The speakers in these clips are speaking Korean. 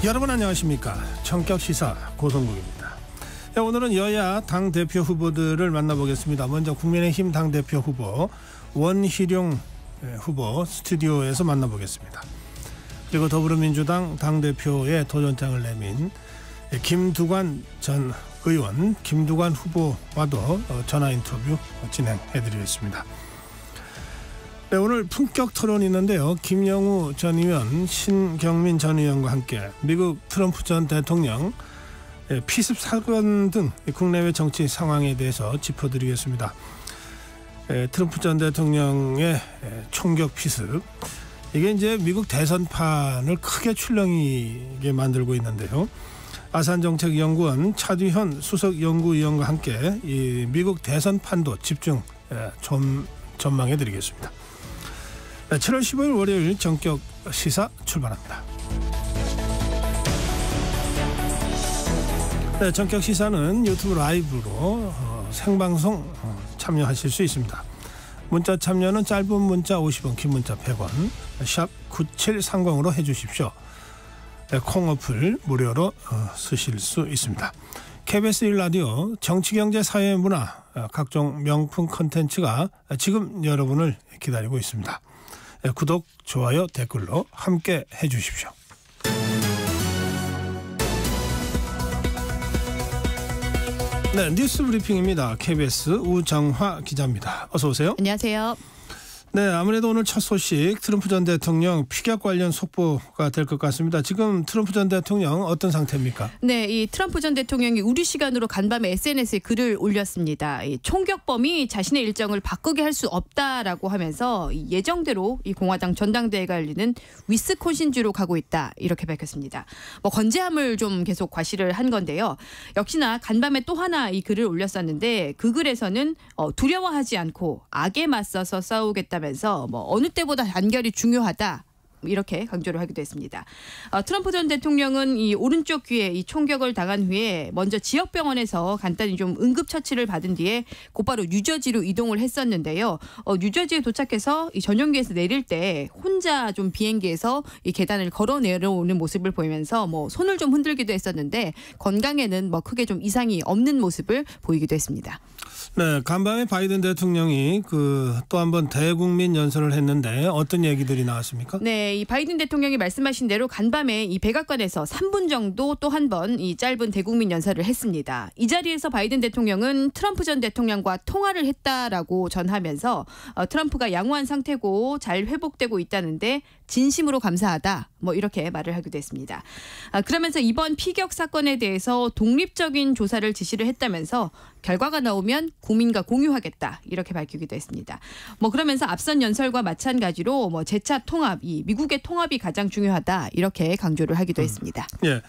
여러분 안녕하십니까. 청격시사 고성국입니다. 오늘은 여야 당대표 후보들을 만나보겠습니다. 먼저 국민의힘 당대표 후보 원희룡 후보 스튜디오에서 만나보겠습니다. 그리고 더불어민주당 당대표의 도전장을 내민 김두관 전 의원, 김두관 후보와도 전화 인터뷰 진행해드리겠습니다. 네, 오늘 품격 토론이 있는데요. 김영우 전 의원, 신경민 전 의원과 함께 미국 트럼프 전 대통령 피습 사건 등 국내외 정치 상황에 대해서 짚어드리겠습니다. 트럼프 전 대통령의 총격 피습, 이게 이제 미국 대선판을 크게 출렁이게 만들고 있는데요. 아산정책연구원 차두현 수석 연구위원과 함께 이 미국 대선판도 집중 전망해드리겠습니다. 7월 15일 월요일 정격 시사 출발합니다. 네, 정격 시사는 유튜브 라이브로 생방송 참여하실 수 있습니다. 문자 참여는 짧은 문자 50원, 긴 문자 100원, 샵 9730으로 해주십시오. 콩 어플 무료로 쓰실 수 있습니다. KBS 1라디오 정치경제 사회문화 각종 명품 콘텐츠가 지금 여러분을 기다리고 있습니다. 구독, 좋아요, 댓글로 함께 해주십시오. 네, 뉴스 브리핑입니다. KBS 우정화 기자입니다. 어서 오세요. 안녕하세요. 네, 아무래도 오늘 첫 소식 트럼프 전 대통령 피격 관련 속보가 될 것 같습니다. 지금 트럼프 전 대통령 어떤 상태입니까? 네, 이 트럼프 전 대통령이 우리 시간으로 간밤에 SNS에 글을 올렸습니다. 이 총격범이 자신의 일정을 바꾸게 할 수 없다라고 하면서 예정대로 이 공화당 전당대회가 열리는 위스콘신주로 가고 있다, 이렇게 밝혔습니다. 건재함을 좀 계속 과시를 한 건데요. 역시나 간밤에 또 하나 이 글을 올렸었는데 그 글에서는 두려워하지 않고 악에 맞서서 싸우겠다. 면서 어느 때보다 단결이 중요하다, 이렇게 강조를 하기도 했습니다. 트럼프 전 대통령은 이 오른쪽 귀에 이 총격을 당한 후에 먼저 지역 병원에서 간단히 좀 응급처치를 받은 뒤에 곧바로 뉴저지로 이동을 했었는데요. 뉴저지에 도착해서 이 전용기에서 내릴 때 혼자 좀 비행기에서 이 계단을 걸어 내려오는 모습을 보이면서 손을 좀 흔들기도 했었는데 건강에는 크게 좀 이상이 없는 모습을 보이기도 했습니다. 네, 간밤에 바이든 대통령이 또 한 번 대국민 연설을 했는데 어떤 얘기들이 나왔습니까? 네, 이 바이든 대통령이 말씀하신 대로 간밤에 이 백악관에서 3분 정도 또 한 번 이 짧은 대국민 연설을 했습니다. 이 자리에서 바이든 대통령은 트럼프 전 대통령과 통화를 했다라고 전하면서 트럼프가 양호한 상태고 잘 회복되고 있다는데 진심으로 감사하다, 이렇게 말을 하기도 했습니다. 그러면서 이번 피격 사건에 대해서 독립적인 조사를 지시를 했다면서 결과가 나오면 국민과 공유하겠다, 이렇게 밝히기도 했습니다. 그러면서 앞선 연설과 마찬가지로 재차 통합, 이 미국의 통합이 가장 중요하다, 이렇게 강조를 하기도 했습니다. 예.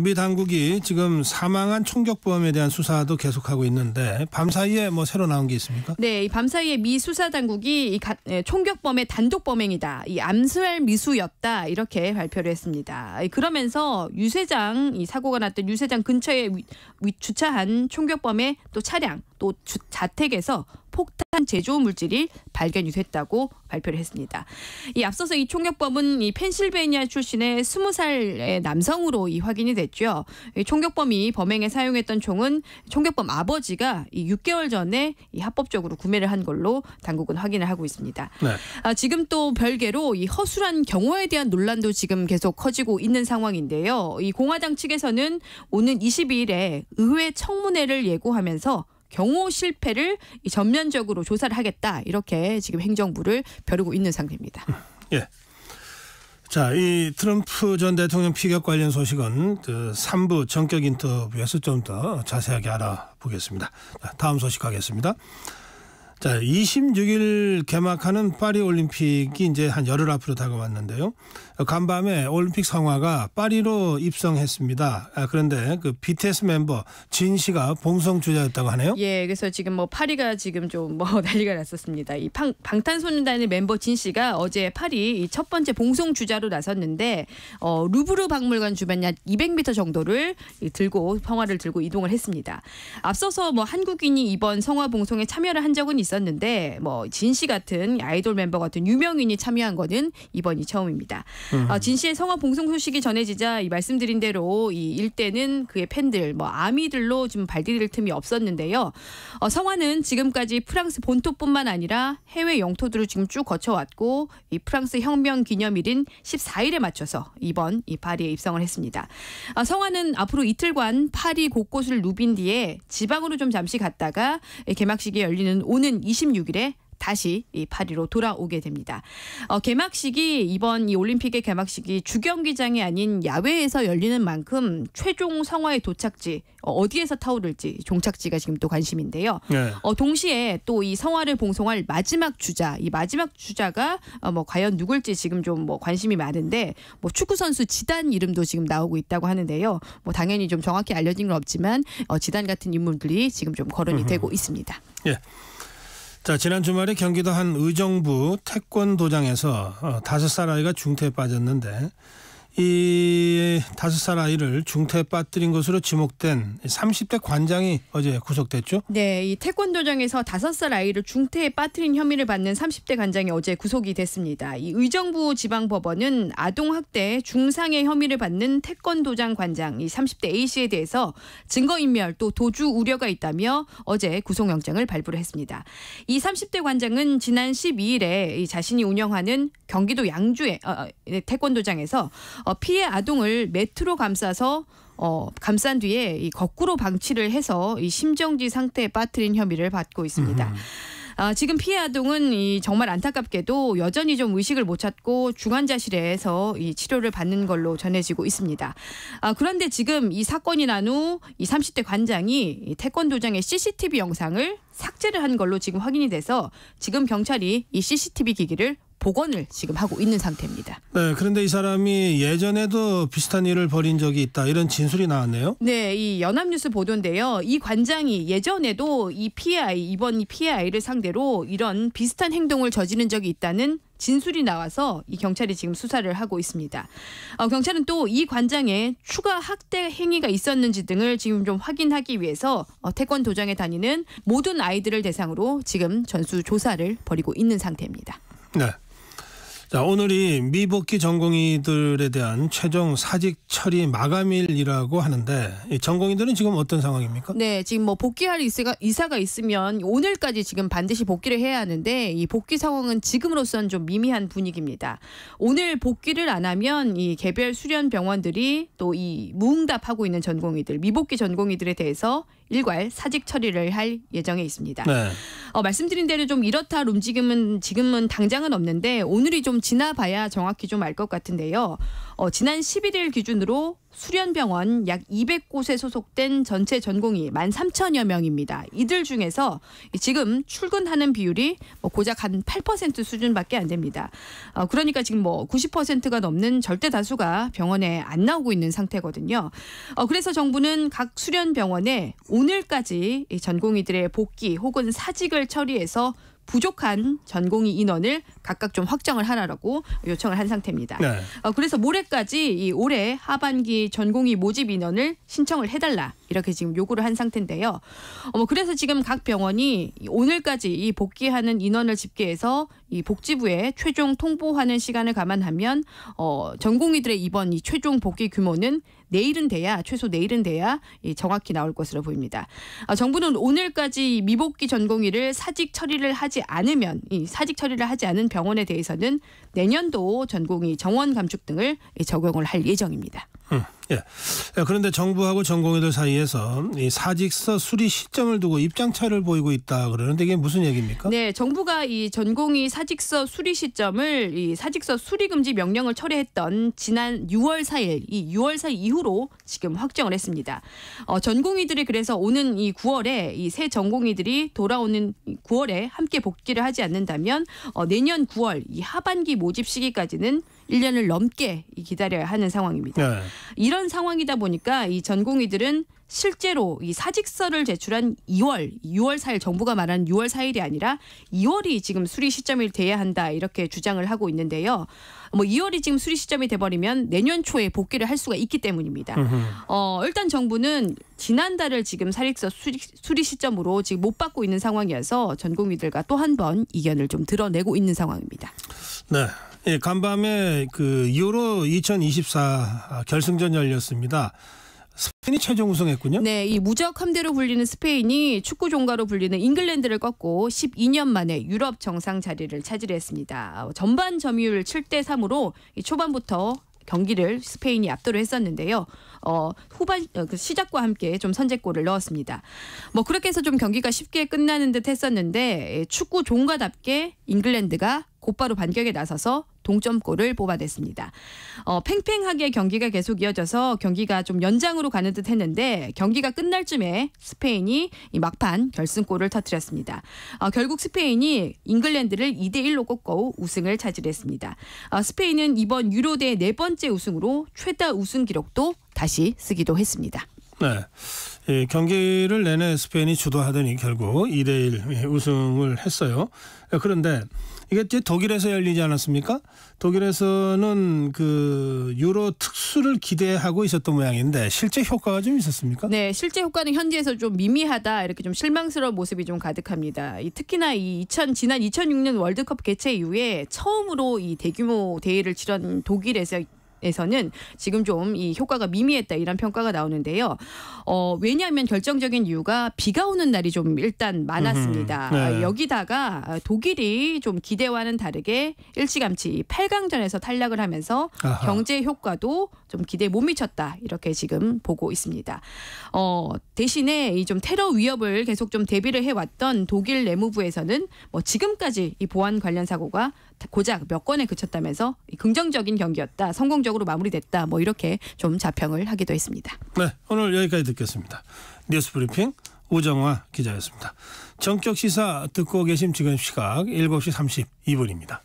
미 당국이 지금 사망한 총격범에 대한 수사도 계속하고 있는데 밤사이에 새로 나온 게 있습니까? 네, 이 밤사이에 미 수사 당국이 총격범의 단독 범행이다, 이 암살 미수였다, 이렇게 발표를 했습니다. 그러면서 유세장, 이 사고가 났던 유세장 근처에 주차한 총격범의 또 차량, 또 자택에서 폭탄 제조 물질이 발견이 됐다고 발표를 했습니다. 이 앞서서 이 총격범은 이 펜실베이니아 출신의 20살의 남성으로 확인이 됐죠. 이 총격범이 범행에 사용했던 총은 총격범 아버지가 이 6개월 전에 이 합법적으로 구매를 한 걸로 당국은 확인을 하고 있습니다. 네. 지금 또 별개로 이 허술한 경호에 대한 논란도 지금 계속 커지고 있는 상황인데요. 이 공화당 측에서는 오는 22일에 의회 청문회를 예고하면서 경호 실패를 전면적으로 조사를 하겠다, 이렇게 지금 행정부를 벼르고 있는 상태입니다. 예. 자, 이 트럼프 전 대통령 피격 관련 소식은 3부 정격 인터뷰에서 좀 더 자세하게 알아보겠습니다. 자, 다음 소식 가겠습니다. 자, 26일 개막하는 파리 올림픽이 이제 한 열흘 앞으로 다가왔는데요. 간밤에 올림픽 성화가 파리로 입성했습니다. 그런데 그 BTS 멤버 진 씨가 봉송 주자였다고 하네요. 예, 그래서 지금 파리가 지금 좀 난리가 났었습니다. 이 방탄소년단의 멤버 진 씨가 어제 파리 첫 번째 봉송 주자로 나섰는데 루브르 박물관 주변 약 200m 정도를 성화를 들고 이동을 했습니다. 앞서서 한국인이 이번 성화 봉송에 참여를 한 적은 있었는데 있었는데 뭐 진 씨 같은 아이돌 멤버 같은 유명인이 참여한 거는 이번이 처음입니다. 진 씨의 성화 봉송 소식이 전해지자 이 말씀드린 대로 이 일대는 그의 팬들 뭐 아미들로 좀 발디딜 틈이 없었는데요. 성화는 지금까지 프랑스 본토뿐만 아니라 해외 영토들을 지금 쭉 거쳐왔고 이 프랑스 혁명 기념일인 14일에 맞춰서 이번 이 파리에 입성을 했습니다. 성화는 앞으로 이틀간 파리 곳곳을 누빈 뒤에 지방으로 좀 잠시 갔다가 개막식이 열리는 오는 26일에 다시 이 파리로 돌아오게 됩니다. 개막식이 이번 이 올림픽의 개막식이 주경기장이 아닌 야외에서 열리는 만큼 최종 성화의 도착지 어디에서 타오를지 종착지가 지금 또 관심인데요. 네. 동시에 또 이 성화를 봉송할 마지막 주자 이 마지막 주자가 뭐 과연 누굴지 지금 좀 뭐 관심이 많은데 뭐 축구 선수 지단 이름도 지금 나오고 있다고 하는데요. 뭐 당연히 좀 정확히 알려진 건 없지만 지단 같은 인물들이 지금 좀 거론이 되고 있습니다. 예. 자, 지난 주말에 경기도 한 의정부 태권도장에서 5살 아이가 중태에 빠졌는데 이 5살 아이를 중태에 빠뜨린 것으로 지목된 30대 관장이 어제 구속됐죠? 네, 이 태권도장에서 5살 아이를 중태에 빠뜨린 혐의를 받는 30대 관장이 어제 구속이 됐습니다. 이 의정부 지방법원은 아동학대 중상해 혐의를 받는 태권도장 관장 이 30대 A씨에 대해서 증거인멸 또 도주 우려가 있다며 어제 구속영장을 발부를 했습니다. 이 30대 관장은 지난 12일에 이 자신이 운영하는 경기도 양주의 태권도장에서 피해 아동을 매트로 감싸서 감싼 뒤에 이 거꾸로 방치를 해서 이 심정지 상태에 빠뜨린 혐의를 받고 있습니다. 지금 피해 아동은 이 정말 안타깝게도 여전히 좀 의식을 못 찾고 중환자실에서 이 치료를 받는 걸로 전해지고 있습니다. 그런데 지금 이 사건이 난 후 이 30대 관장이 이 태권도장의 CCTV 영상을 삭제를 한 걸로 지금 확인이 돼서 지금 경찰이 이 CCTV 기기를 복원을 지금 하고 있는 상태입니다. 네, 그런데 이 사람이 예전에도 비슷한 일을 벌인 적이 있다 이런 진술이 나왔네요. 네, 이 연합뉴스 보도인데요. 이 관장이 예전에도 이번 이 피해 아이를 상대로 이런 비슷한 행동을 저지른 적이 있다는 진술이 나와서 이 경찰이 지금 수사를 하고 있습니다. 경찰은 또 이 관장의 추가 학대 행위가 있었는지 등을 지금 좀 확인하기 위해서 태권도장에 다니는 모든 아이들을 대상으로 지금 전수 조사를 벌이고 있는 상태입니다. 네. 자, 오늘이 미복귀 전공의들에 대한 최종 사직 처리 마감일이라고 하는데 이 전공의들은 지금 어떤 상황입니까? 네, 지금 뭐 복귀할 이사가 있으면 오늘까지 지금 반드시 복귀를 해야 하는데 이 복귀 상황은 지금으로서는 좀 미미한 분위기입니다. 오늘 복귀를 안 하면 이 개별 수련 병원들이 또 이 무응답하고 있는 전공의들, 미복귀 전공의들에 대해서 일괄 사직 처리를 할 예정에 있습니다. 네. 말씀드린 대로 좀 이렇다 할 움직임은 지금은 당장은 없는데 오늘이 좀 지나봐야 정확히 좀 알 것 같은데요. 지난 11일 기준으로 수련병원 약 200곳에 소속된 전체 전공의 13,000여 명입니다. 이들 중에서 지금 출근하는 비율이 고작 한 8% 수준밖에 안 됩니다. 그러니까 지금 90%가 넘는 절대 다수가 병원에 안 나오고 있는 상태거든요. 그래서 정부는 각 수련병원에 오늘까지 전공의들의 복귀 혹은 사직을 처리해서 부족한 전공의 인원을 각각 좀 확정을 하라고 요청을 한 상태입니다. 네. 그래서 모레까지 이 올해 하반기 전공의 모집 인원을 신청을 해달라 이렇게 지금 요구를 한 상태인데요. 그래서 지금 각 병원이 오늘까지 이 복귀하는 인원을 집계해서 이 복지부에 최종 통보하는 시간을 감안하면 전공의들의 이번 이 최종 복귀 규모는 최소 내일은 돼야 정확히 나올 것으로 보입니다. 정부는 오늘까지 미복귀 전공의를 사직 처리를 하지 않은 병원에 대해서는 내년도 전공의 정원 감축 등을 적용을 할 예정입니다. 예. 그런데 정부하고 전공의들 사이에서 이 사직서 수리 시점을 두고 입장 차이를 보이고 있다 그러는데 이게 무슨 얘기입니까? 네, 정부가 이 전공의 사직서 수리 시점을 이 사직서 수리 금지 명령을 철회했던 지난 6월 4일 이 6월 4일 이후로 지금 확정을 했습니다. 전공의들이 그래서 오는 이 9월에 이 새 전공의들이 돌아오는 9월에 함께 복귀를 하지 않는다면 내년 9월 이 하반기 모집 시기까지는 1년을 넘게 기다려야 하는 상황입니다. 네. 이런 상황이다 보니까 이 전공의들은 실제로 이 사직서를 제출한 6월 4일 정부가 말하는 6월 4일이 아니라 2월이 지금 수리 시점이 돼야 한다 이렇게 주장을 하고 있는데요. 2월이 지금 수리 시점이 돼버리면 내년 초에 복귀를 할 수가 있기 때문입니다. 일단 정부는 지난달을 지금 사직서 수리 시점으로 지금 못 받고 있는 상황이어서 전공의들과 또 한 번 이견을 좀 드러내고 있는 상황입니다. 네. 예, 간밤에 그 유로 2024 결승전 열렸습니다. 스페인이 최종 우승했군요. 네, 이 무적 함대로 불리는 스페인이 축구 종가로 불리는 잉글랜드를 꺾고 12년 만에 유럽 정상 자리를 차지했습니다. 전반 점유율 7대3으로 초반부터 경기를 스페인이 압도를 했었는데요. 후반 시작과 함께 좀 선제골을 넣었습니다. 그렇게 해서 좀 경기가 쉽게 끝나는 듯 했었는데 축구 종가답게 잉글랜드가 곧바로 반격에 나서서 동점골을 뽑아냈습니다. 팽팽하게 경기가 계속 이어져서 경기가 좀 연장으로 가는 듯 했는데 경기가 끝날 쯤에 스페인이 이 막판 결승골을 터뜨렸습니다. 결국 스페인이 잉글랜드를 2대1로 꺾고 우승을 차지했습니다. 스페인은 이번 유로대 4번째 우승으로 최다 우승 기록도 다시 쓰기도 했습니다. 네. 예, 경기를 내내 스페인이 주도하더니 결국 2대1 우승을 했어요. 그런데 이게 이제 독일에서 열리지 않았습니까? 독일에서는 그 유로 특수를 기대하고 있었던 모양인데 실제 효과가 좀 있었습니까? 네, 실제 효과는 현지에서 좀 미미하다 이렇게 좀 실망스러운 모습이 좀 가득합니다. 특히나 지난 2006년 월드컵 개최 이후에 처음으로 이 대규모 대회를 치른 독일에서는 지금 좀 이 효과가 미미했다 이런 평가가 나오는데요. 왜냐하면 결정적인 이유가 비가 오는 날이 좀 일단 많았습니다. 네. 여기다가 독일이 좀 기대와는 다르게 일찌감치 8강전에서 탈락을 하면서 아하. 경제 효과도 좀 기대에 못 미쳤다 이렇게 지금 보고 있습니다. 대신에 이 좀 테러 위협을 계속 좀 대비를 해왔던 독일 내무부에서는 지금까지 이 보안 관련 사고가 고작 몇 건에 그쳤다면서 긍정적인 경기였다, 성공적으로 마무리됐다, 이렇게 좀 자평을 하기도 했습니다. 네, 오늘 여기까지 듣겠습니다. 뉴스브리핑 우정화 기자였습니다. 전격 시사 듣고 계신 지금 시각 7시 32분입니다.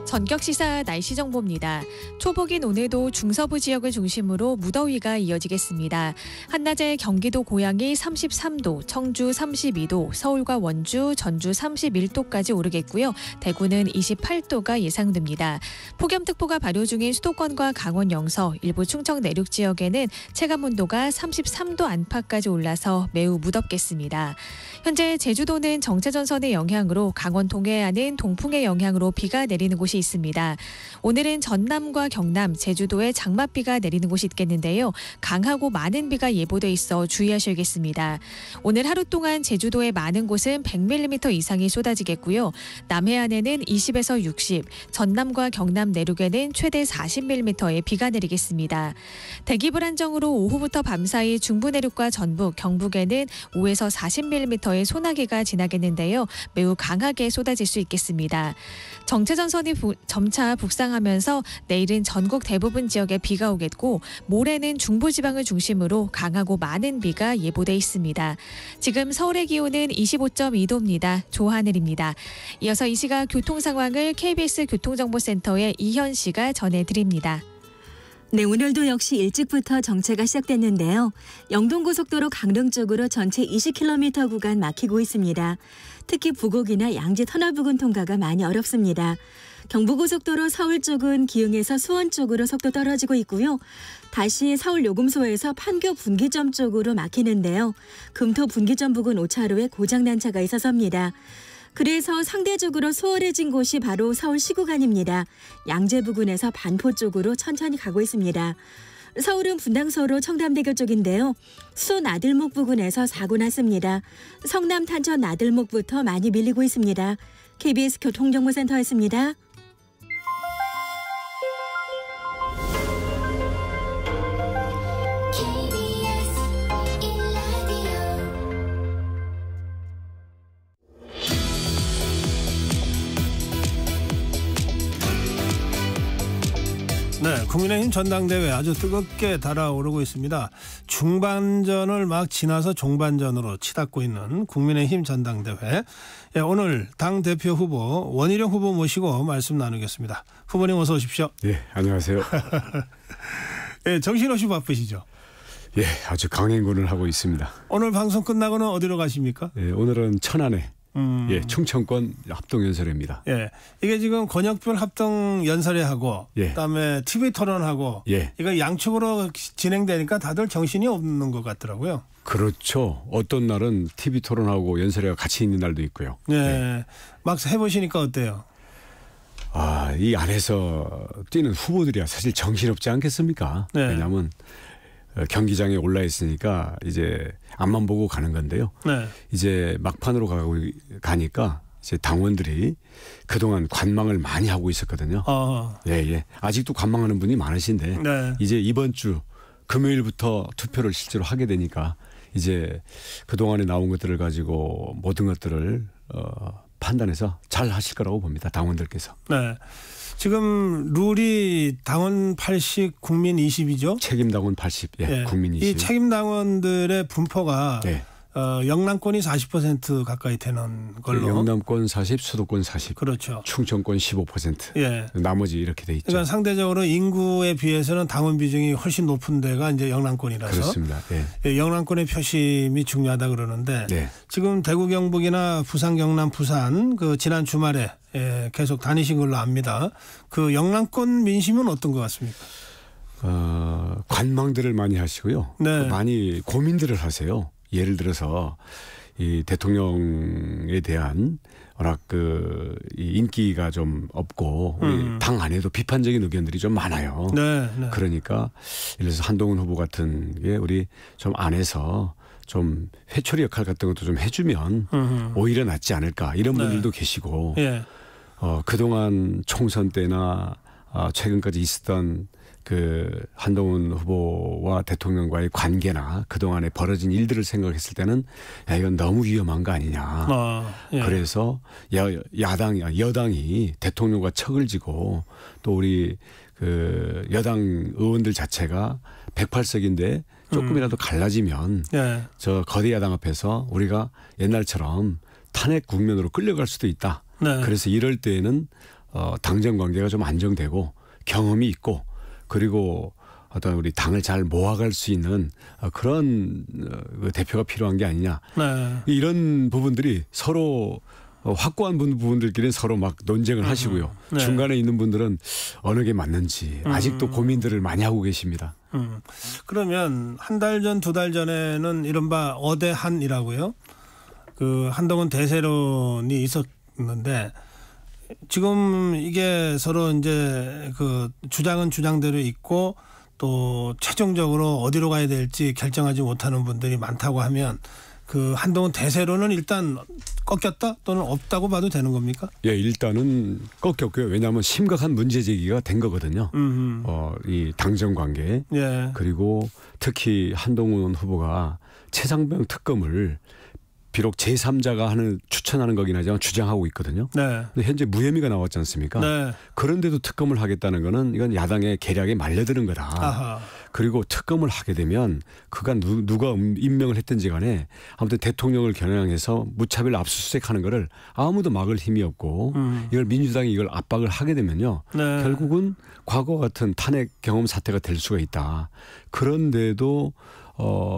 전격시사 날씨 정보입니다. 초복인 오늘도 중서부 지역을 중심으로 무더위가 이어지겠습니다. 한낮에 경기도 고양이 33도, 청주 32도, 서울과 원주, 전주 31도까지 오르겠고요. 대구는 28도가 예상됩니다. 폭염특보가 발효 중인 수도권과 강원 영서, 일부 충청 내륙 지역에는 체감온도가 33도 안팎까지 올라서 매우 무덥겠습니다. 현재 제주도는 정체전선의 영향으로 강원 동해안은 동풍의 영향으로 비가 내리는 곳이 있습니다. 오늘은 전남과 경남, 제주도에 장맛비가 내리는 곳이 있겠는데요. 강하고 많은 비가 예보돼 있어 주의하셔야겠습니다. 오늘 하루 동안 제주도의 많은 곳은 100mm 이상이 쏟아지겠고요. 남해안에는 20에서 60, 전남과 경남 내륙에는 최대 40mm의 비가 내리겠습니다. 대기 불안정으로 오후부터 밤사이 중부 내륙과 전북, 경북에는 5에서 40mm의 소나기가 지나겠는데요. 매우 강하게 쏟아질 수 있겠습니다. 정체전선이 점차 북상하면서 내일은 전국 대부분 지역에 비가 오겠고 모레는 중부지방을 중심으로 강하고 많은 비가 예보돼 있습니다. 지금 서울의 기온은 25.2도입니다. 조하늘입니다. 이어서 이 시각 교통 상황을 KBS 교통정보센터의 이현 씨가 전해드립니다. 네, 오늘도 역시 일찍부터 정체가 시작됐는데요. 영동고속도로 강릉 쪽으로 전체 20km 구간 막히고 있습니다. 특히 부곡이나 양지 터널 부근 통과가 많이 어렵습니다. 경부고속도로 서울 쪽은 기흥에서 수원 쪽으로 속도 떨어지고 있고요. 다시 서울 요금소에서 판교 분기점 쪽으로 막히는데요. 금토 분기점 부근 5차로에 고장난 차가 있어서입니다. 그래서 상대적으로 수월해진 곳이 바로 서울시 구간입니다. 양재 부근에서 반포 쪽으로 천천히 가고 있습니다. 서울은 분당서로 청담대교 쪽인데요. 수원 나들목 부근에서 사고 났습니다. 성남 탄천 나들목부터 많이 밀리고 있습니다. KBS 교통정보센터였습니다. 네, 국민의힘 전당대회 아주 뜨겁게 달아오르고 있습니다. 중반전을 막 지나서 종반전으로 치닫고 있는 국민의힘 전당대회. 예, 오늘 당 대표 후보 원희룡 후보 모시고 말씀 나누겠습니다. 후보님 어서 오십시오. 예, 안녕하세요. 예, 정신없이 바쁘시죠? 예, 아주 강행군을 하고 있습니다. 오늘 방송 끝나고는 어디로 가십니까? 예, 오늘은 천안에 예, 충청권 합동연설회입니다. 예, 이게 지금 권역별 합동 연설회하고 예. 그다음에 TV 토론하고 예. 이거 양측으로 진행되니까 다들 정신이 없는 것 같더라고요. 그렇죠. 어떤 날은 TV 토론하고 연설회가 같이 있는 날도 있고요. 예, 막 해보시니까 어때요? 아, 이 안에서 뛰는 후보들이야 사실 정신없지 않겠습니까? 네. 왜냐하면 경기장에 올라 있으니까 이제 앞만 보고 가는 건데요. 네. 이제 막판으로 가니까 이제 당원들이 그동안 관망을 많이 하고 있었거든요. 예, 예. 아직도 관망하는 분이 많으신데 네. 이제 이번 주 금요일부터 투표를 실제로 하게 되니까 이제 그동안에 나온 것들을 가지고 모든 것들을 판단해서 잘 하실 거라고 봅니다. 당원들께서. 네. 지금 룰이 당원 80, 국민 20이죠? 책임당원 80, 예, 예. 국민 20. 이 책임당원들의 분포가 예. 영남권이 40% 가까이 되는 걸로. 영남권 40, 수도권 40. 그렇죠. 충청권 15%. 예. 나머지 이렇게 돼 있죠. 그러니까 상대적으로 인구에 비해서는 당원 비중이 훨씬 높은 데가 이제 영남권이라서. 그렇습니다. 예. 예, 영남권의 표심이 중요하다 그러는데 네. 지금 대구 경북이나 부산 경남 부산 그 지난 주말에 계속 다니신 걸로 압니다. 그 영남권 민심은 어떤 것 같습니까? 관망들을 많이 하시고요. 네. 많이 고민들을 하세요. 예를 들어서 이 대통령에 대한 워낙 이 인기가 좀 없고 우리 당 안에도 비판적인 의견들이 좀 많아요. 네, 네. 그러니까 예를 들어서 한동훈 후보 같은 게 우리 좀 안에서 좀 회초리 역할 같은 것도 좀 해주면 오히려 낫지 않을까 이런 분들도 계시고 예. 그동안 총선 때나 최근까지 있었던 그 한동훈 후보와 대통령과의 관계나 그동안에 벌어진 일들을 생각했을 때는 야, 이건 너무 위험한 거 아니냐. 예. 그래서 여당이 대통령과 척을 지고 또 우리 그 여당 의원들 자체가 108석인데 조금이라도 갈라지면 예. 저 거대 야당 앞에서 우리가 옛날처럼 탄핵 국면으로 끌려갈 수도 있다. 네. 그래서 이럴 때에는 당정 관계가 좀 안정되고 경험이 있고 그리고 어떤 우리 당을 잘 모아갈 수 있는 그런 대표가 필요한 게 아니냐. 네. 이런 부분들이 서로 확고한 부분들끼리는 서로 막 논쟁을 하시고요. 네. 중간에 있는 분들은 어느 게 맞는지 아직도 고민들을 많이 하고 계십니다. 그러면 한 달 전, 두 달 전에는 이른바 어대한이라고요. 그 한동훈 대세론이 있었는데 지금 이게 서로 이제 그 주장은 주장대로 있고 또 최종적으로 어디로 가야 될지 결정하지 못하는 분들이 많다고 하면 그 한동훈 대세론은 일단 꺾였다 또는 없다고 봐도 되는 겁니까? 예, 일단은 꺾였고요. 왜냐하면 심각한 문제 제기가 된 거거든요. 이 당정 관계 예. 그리고 특히 한동훈 후보가 최상병 특검을 비록 제3자가 추천하는 거긴 하지만 주장하고 있거든요. 네. 근데 현재 무혐의가 나왔지 않습니까? 네. 그런데도 특검을 하겠다는 거는 이건 야당의 계략에 말려드는 거다. 아하. 그리고 특검을 하게 되면 그가 누가 임명을 했든지 간에 아무튼 대통령을 겨냥해서 무차별 압수수색하는 거를 아무도 막을 힘이 없고 이걸 민주당이 이걸 압박을 하게 되면요. 네. 결국은 과거 같은 탄핵 경험 사태가 될 수가 있다. 그런데도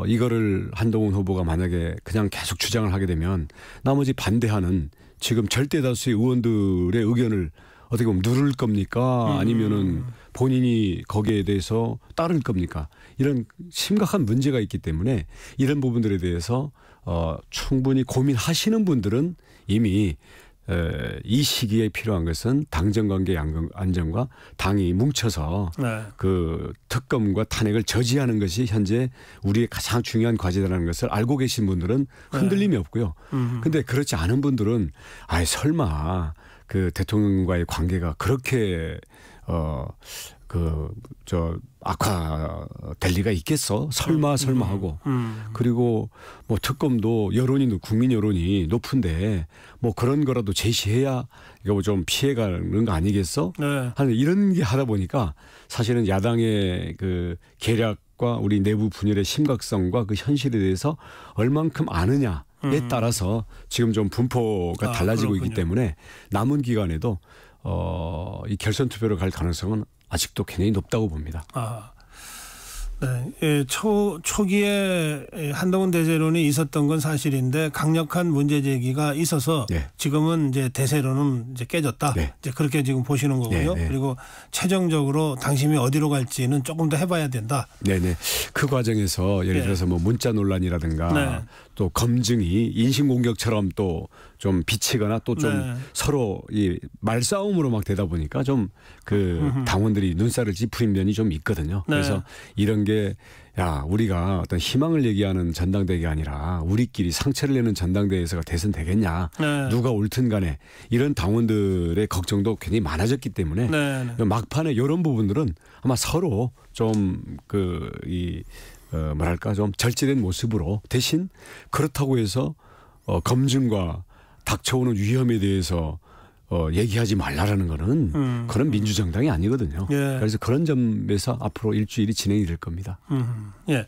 이거를 한동훈 후보가 만약에 그냥 계속 주장을 하게 되면 나머지 반대하는 지금 절대 다수의 의원들의 의견을 어떻게 보면 누를 겁니까? 아니면은 본인이 거기에 대해서 따를 겁니까? 이런 심각한 문제가 있기 때문에 이런 부분들에 대해서 충분히 고민하시는 분들은 이미 이 시기에 필요한 것은 당정관계 안정과 당이 뭉쳐서 네. 그 특검과 탄핵을 저지하는 것이 현재 우리의 가장 중요한 과제라는 것을 알고 계신 분들은 흔들림이 없고요. 그런데 그렇지 않은 분들은 아이 설마 그 대통령과의 관계가 그렇게 악화될 리가 있겠어? 설마 하고. 그리고 뭐 특검도 국민 여론이 높은데 뭐 그런 거라도 제시해야 이거 뭐 좀 피해가는 거 아니겠어? 네. 하는 이런 게 하다 보니까 사실은 야당의 그 계략과 우리 내부 분열의 심각성과 그 현실에 대해서 얼만큼 아느냐 따라서 지금 좀 분포가 달라지고 있기 그렇군요. 때문에 남은 기간에도 이 결선 투표로 갈 가능성은 아직도 굉장히 높다고 봅니다. 네, 예, 초기에 한동훈 대세론이 있었던 건 사실인데 강력한 문제 제기가 있어서 네. 지금은 이제 대세론은 이제 깨졌다. 네. 이제 그렇게 지금 보시는 거고요. 네, 네. 그리고 최종적으로 당심이 어디로 갈지는 조금 더 해봐야 된다. 네네. 그 과정에서 예를 네. 들어서 뭐 문자 논란이라든가 네. 또 검증이 인신공격처럼 또 좀 비치거나 또 좀 네. 서로 이 말싸움으로 막 되다 보니까 좀 그 당원들이 눈살을 찌푸린 면이 좀 있거든요. 네. 그래서 이런 게 야, 우리가 어떤 희망을 얘기하는 전당대회가 아니라 우리끼리 상처를 내는 전당대회에서가 대선 되겠냐. 네. 누가 옳든 간에 이런 당원들의 걱정도 굉장히 많아졌기 때문에 네, 네. 막판에 이런 부분들은 아마 서로 좀 뭐랄까 좀 절제된 모습으로 대신 그렇다고 해서 검증과 닥쳐오는 위험에 대해서 얘기하지 말라라는 거는 그런 민주정당이 아니거든요. 예. 그래서 그런 점에서 앞으로 일주일이 진행이 될 겁니다. 예.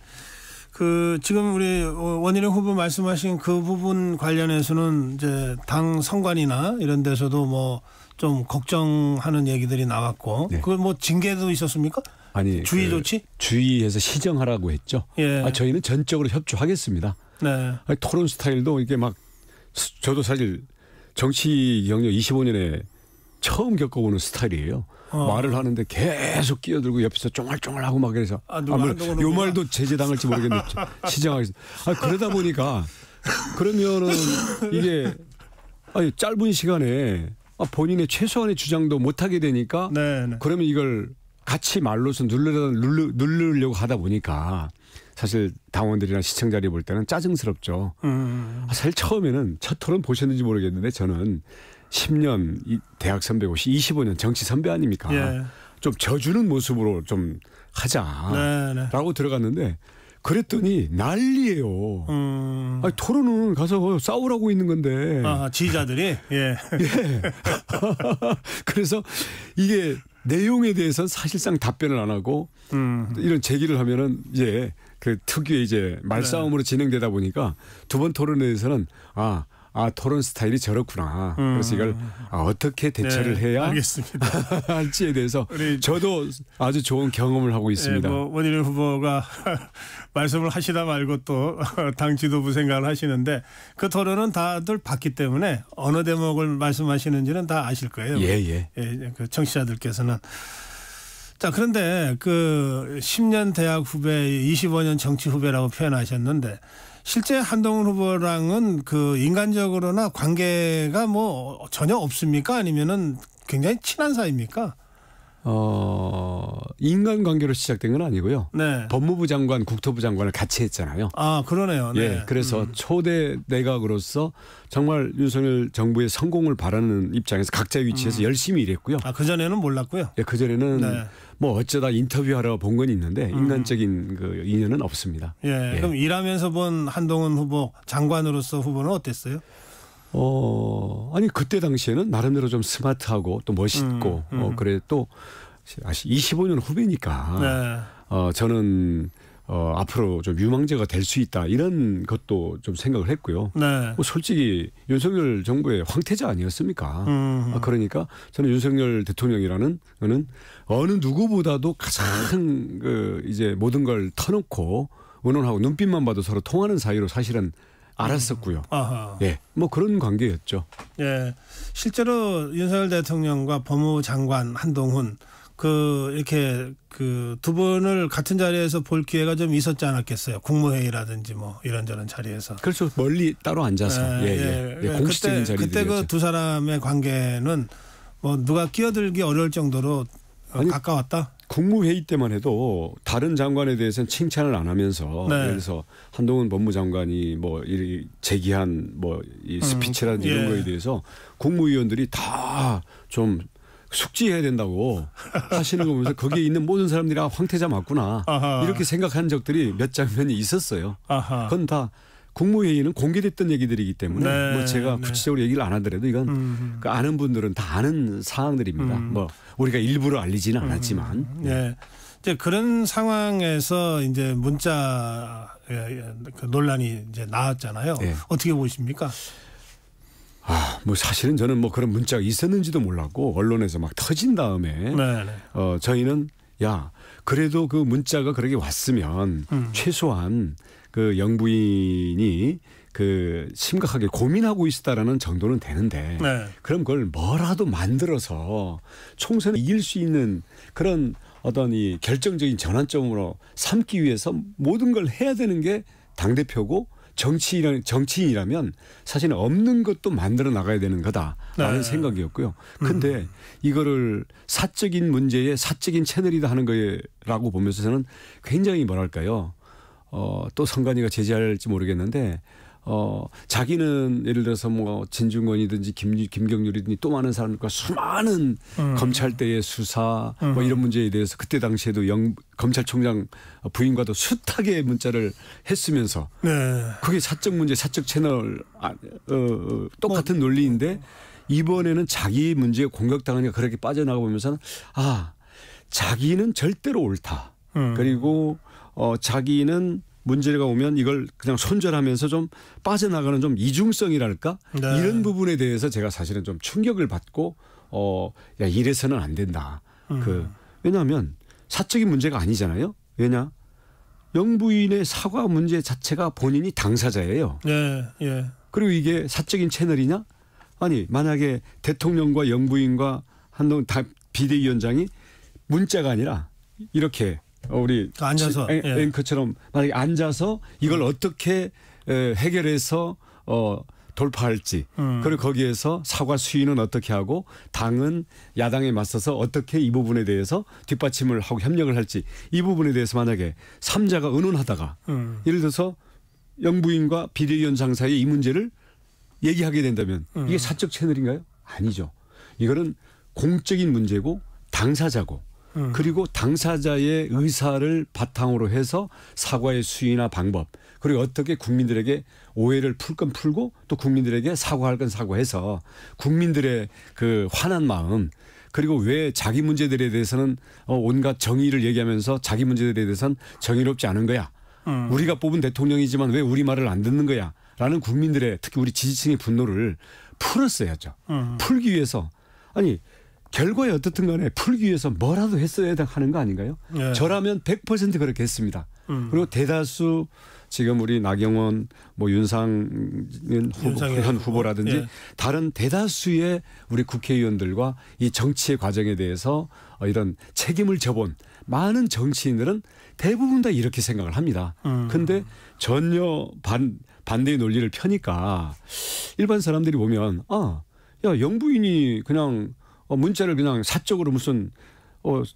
그 지금 우리 원희룡 후보 말씀하신 그 부분 관련해서는 이제 당 선관위나 이런 데서도 뭐 좀 걱정하는 얘기들이 나왔고 네. 그 뭐 징계도 있었습니까? 아니 주의 조치? 주의해서 시정하라고 했죠. 예. 저희는 전적으로 협조하겠습니다. 네. 아니, 토론 스타일도 이게 막 저도 사실 정치 경력 25년에 처음 겪어보는 스타일이에요. 말을 하는데 계속 끼어들고 옆에서 쫑알쫑알하고 막 그래서 누가 요 말도 제재당할지 모르겠는데 시정하겠습니다. 그러다 보니까 그러면은 이게 짧은 시간에 본인의 최소한의 주장도 못하게 되니까 네, 네. 그러면 이걸 같이 말로서 누르려고 하다 보니까 사실 당원들이나 시청자들이 볼 때는 짜증스럽죠. 사실 처음에는 첫 토론 보셨는지 모르겠는데 저는 10년 대학 선배고 25년 정치 선배 아닙니까? 예. 좀 져주는 모습으로 좀 하자라고 들어갔는데 그랬더니 난리예요. 아니, 토론은 가서 싸우라고 있는 건데. 지지자들이 예. 예. 그래서 이게 내용에 대해서는 사실상 답변을 안 하고 이런 제기를 하면은 이제 그 특유의 이제 말싸움으로 진행되다 보니까 두 번 토론에 대해서는 토론 스타일이 저렇구나. 그래서 이걸 어떻게 대처를 해야 알겠습니다. 할지에 대해서 저도 아주 좋은 경험을 하고 있습니다. 뭐 원희룡 후보가 말씀을 하시다 말고 또 당 지도부 생각을 하시는데 그 토론은 다들 봤기 때문에 어느 대목을 말씀하시는지는 다 아실 거예요. 예. 그 청취자들께서는. 자, 그런데 그 10년 대학 후배, 25년 정치 후배라고 표현하셨는데 실제 한동훈 후보랑은 그 인간적으로나 관계가 뭐 전혀 없습니까? 아니면은 굉장히 친한 사이입니까? 인간관계로 시작된 건 아니고요. 네. 법무부 장관, 국토부 장관을 같이 했잖아요. 그러네요. 네. 예, 그래서 초대 내각으로서 정말 윤석열 정부의 성공을 바라는 입장에서 각자의 위치에서 열심히 일했고요. 그전에는 몰랐고요. 예, 그전에는 네. 뭐 어쩌다 인터뷰하러 본 건 있는데 인간적인 그 인연은 없습니다. 예. 그럼 일하면서 본 한동훈 후보 장관으로서 후보는 어땠어요? 아니 그때 당시에는 나름대로 좀 스마트하고 또 멋있고 그래 또 25년 후배니까 네. 저는 앞으로 좀 유망자가 될 수 있다 이런 것도 좀 생각을 했고요. 네. 뭐 솔직히 윤석열 정부의 황태자 아니었습니까? 그러니까 저는 윤석열 대통령이라는 거는 어느 누구보다도 가장 이제 모든 걸 터놓고 의논하고 눈빛만 봐도 서로 통하는 사이로 사실은 알았었고요. 예, 뭐 그런 관계였죠. 예, 실제로 윤석열 대통령과 법무부 장관 한동훈 이렇게 그 두 분을 같은 자리에서 볼 기회가 좀 있었지 않았겠어요. 국무회의라든지 뭐 이런저런 자리에서. 그렇죠. 멀리 따로 앉아서 공식적인 자리들이었죠. 그때 그 두 사람의 관계는 뭐 누가 끼어들기 어려울 정도로 가까웠다. 국무회의 때만 해도 다른 장관에 대해서는 칭찬을 안 하면서 네. 예를 들어서 한동훈 법무장관이 뭐 제기한 뭐 이 스피치라든지 이런 거에 대해서 국무위원들이 다 좀 숙지해야 된다고 하시는 거 보면서 거기에 있는 모든 사람들이 황태자 맞구나 이렇게 생각한 적들이 몇 장면이 있었어요. 그건 다 국무회의는 공개됐던 얘기들이기 때문에 뭐 제가 구체적으로 얘기를 안 하더라도 이건 그 아는 분들은 다 아는 사항들입니다. 뭐 우리가 일부러 알리지는 않았지만. 네. 이제 그런 상황에서 이제 문자 그 논란이 이제 나왔잖아요. 예. 어떻게 보십니까? 뭐 사실은 저는 뭐 그런 문자가 있었는지도 몰랐고 언론에서 막 터진 다음에 네. 저희는 야 그래도 그 문자가 그렇게 왔으면 최소한 그 영부인이 그 심각하게 고민하고 있었다라는 정도는 되는데 네. 그럼 그걸 뭐라도 만들어서 총선을 이길 수 있는 그런 어떤 이 결정적인 전환점으로 삼기 위해서 모든 걸 해야 되는 게 당대표고 정치인이라면 사실은 없는 것도 만들어 나가야 되는 거다라는 네. 생각이었고요. 근데 이거를 사적인 문제에 사적인 채널이다 하는 거라고 보면서 저는 굉장히 뭐랄까요. 또 선관위가 제지할지 모르겠는데 자기는 예를 들어서 뭐 진중권이든지 김경률이든지 또 많은 사람들과 수많은 검찰대의 수사 뭐 이런 문제에 대해서 그때 당시에도 검찰총장 부인과도 숱하게 문자를 했으면서 네. 그게 사적 문제, 사적 채널 똑같은 논리인데 이번에는 자기 문제에 공격당하니까 그렇게 빠져나가 보면서는 자기는 절대로 옳다. 그리고 자기는 문제가 오면 이걸 그냥 손절하면서 좀 빠져나가는 좀 이중성이랄까 네. 이런 부분에 대해서 제가 사실은 좀 충격을 받고 야 이래서는 안 된다. 왜냐하면 사적인 문제가 아니잖아요. 왜냐 영부인의 사과 문제 자체가 본인이 당사자예요. 네. 예. 그리고 이게 사적인 채널이냐? 아니 만약에 대통령과 영부인과 한동훈 비대위원장이 문자가 아니라 이렇게 우리 앉아서 앵커처럼 만약에 앉아서 이걸 어떻게 해결해서 돌파할지 그리고 거기에서 사과 수위는 어떻게 하고 당은 야당에 맞서서 어떻게 이 부분에 대해서 뒷받침을 하고 협력을 할지 이 부분에 대해서 만약에 3자가 의논하다가 예를 들어서 영부인과 비대위원장 사이에 이 문제를 얘기하게 된다면 이게 사적 채널인가요? 아니죠. 이거는 공적인 문제고 당사자고 그리고 당사자의 의사를 바탕으로 해서 사과의 수위나 방법 그리고 어떻게 국민들에게 오해를 풀 건 풀고 또 국민들에게 사과할 건 사과해서 국민들의 그 화난 마음 그리고 왜 자기 문제들에 대해서는 온갖 정의를 얘기하면서 자기 문제들에 대해서는 정의롭지 않은 거야. 우리가 뽑은 대통령이지만 왜 우리 말을 안 듣는 거야. 라는 국민들의 특히 우리 지지층의 분노를 풀었어야죠. 풀기 위해서 아니 결과에 어떻든 간에 풀기 위해서 뭐라도 했어야 하는 거 아닌가요? 네. 저라면 100% 그렇게 했습니다. 그리고 대다수 지금 우리 나경원 뭐 윤상현 후보라든지 예. 다른 대다수의 우리 국회의원들과 이 정치의 과정에 대해서 이런 책임을 져본 많은 정치인들은 대부분 다 이렇게 생각을 합니다. 그런데 전혀 반대의 논리를 펴니까 일반 사람들이 보면 야 영부인이 그냥 문자를 그냥 사적으로 무슨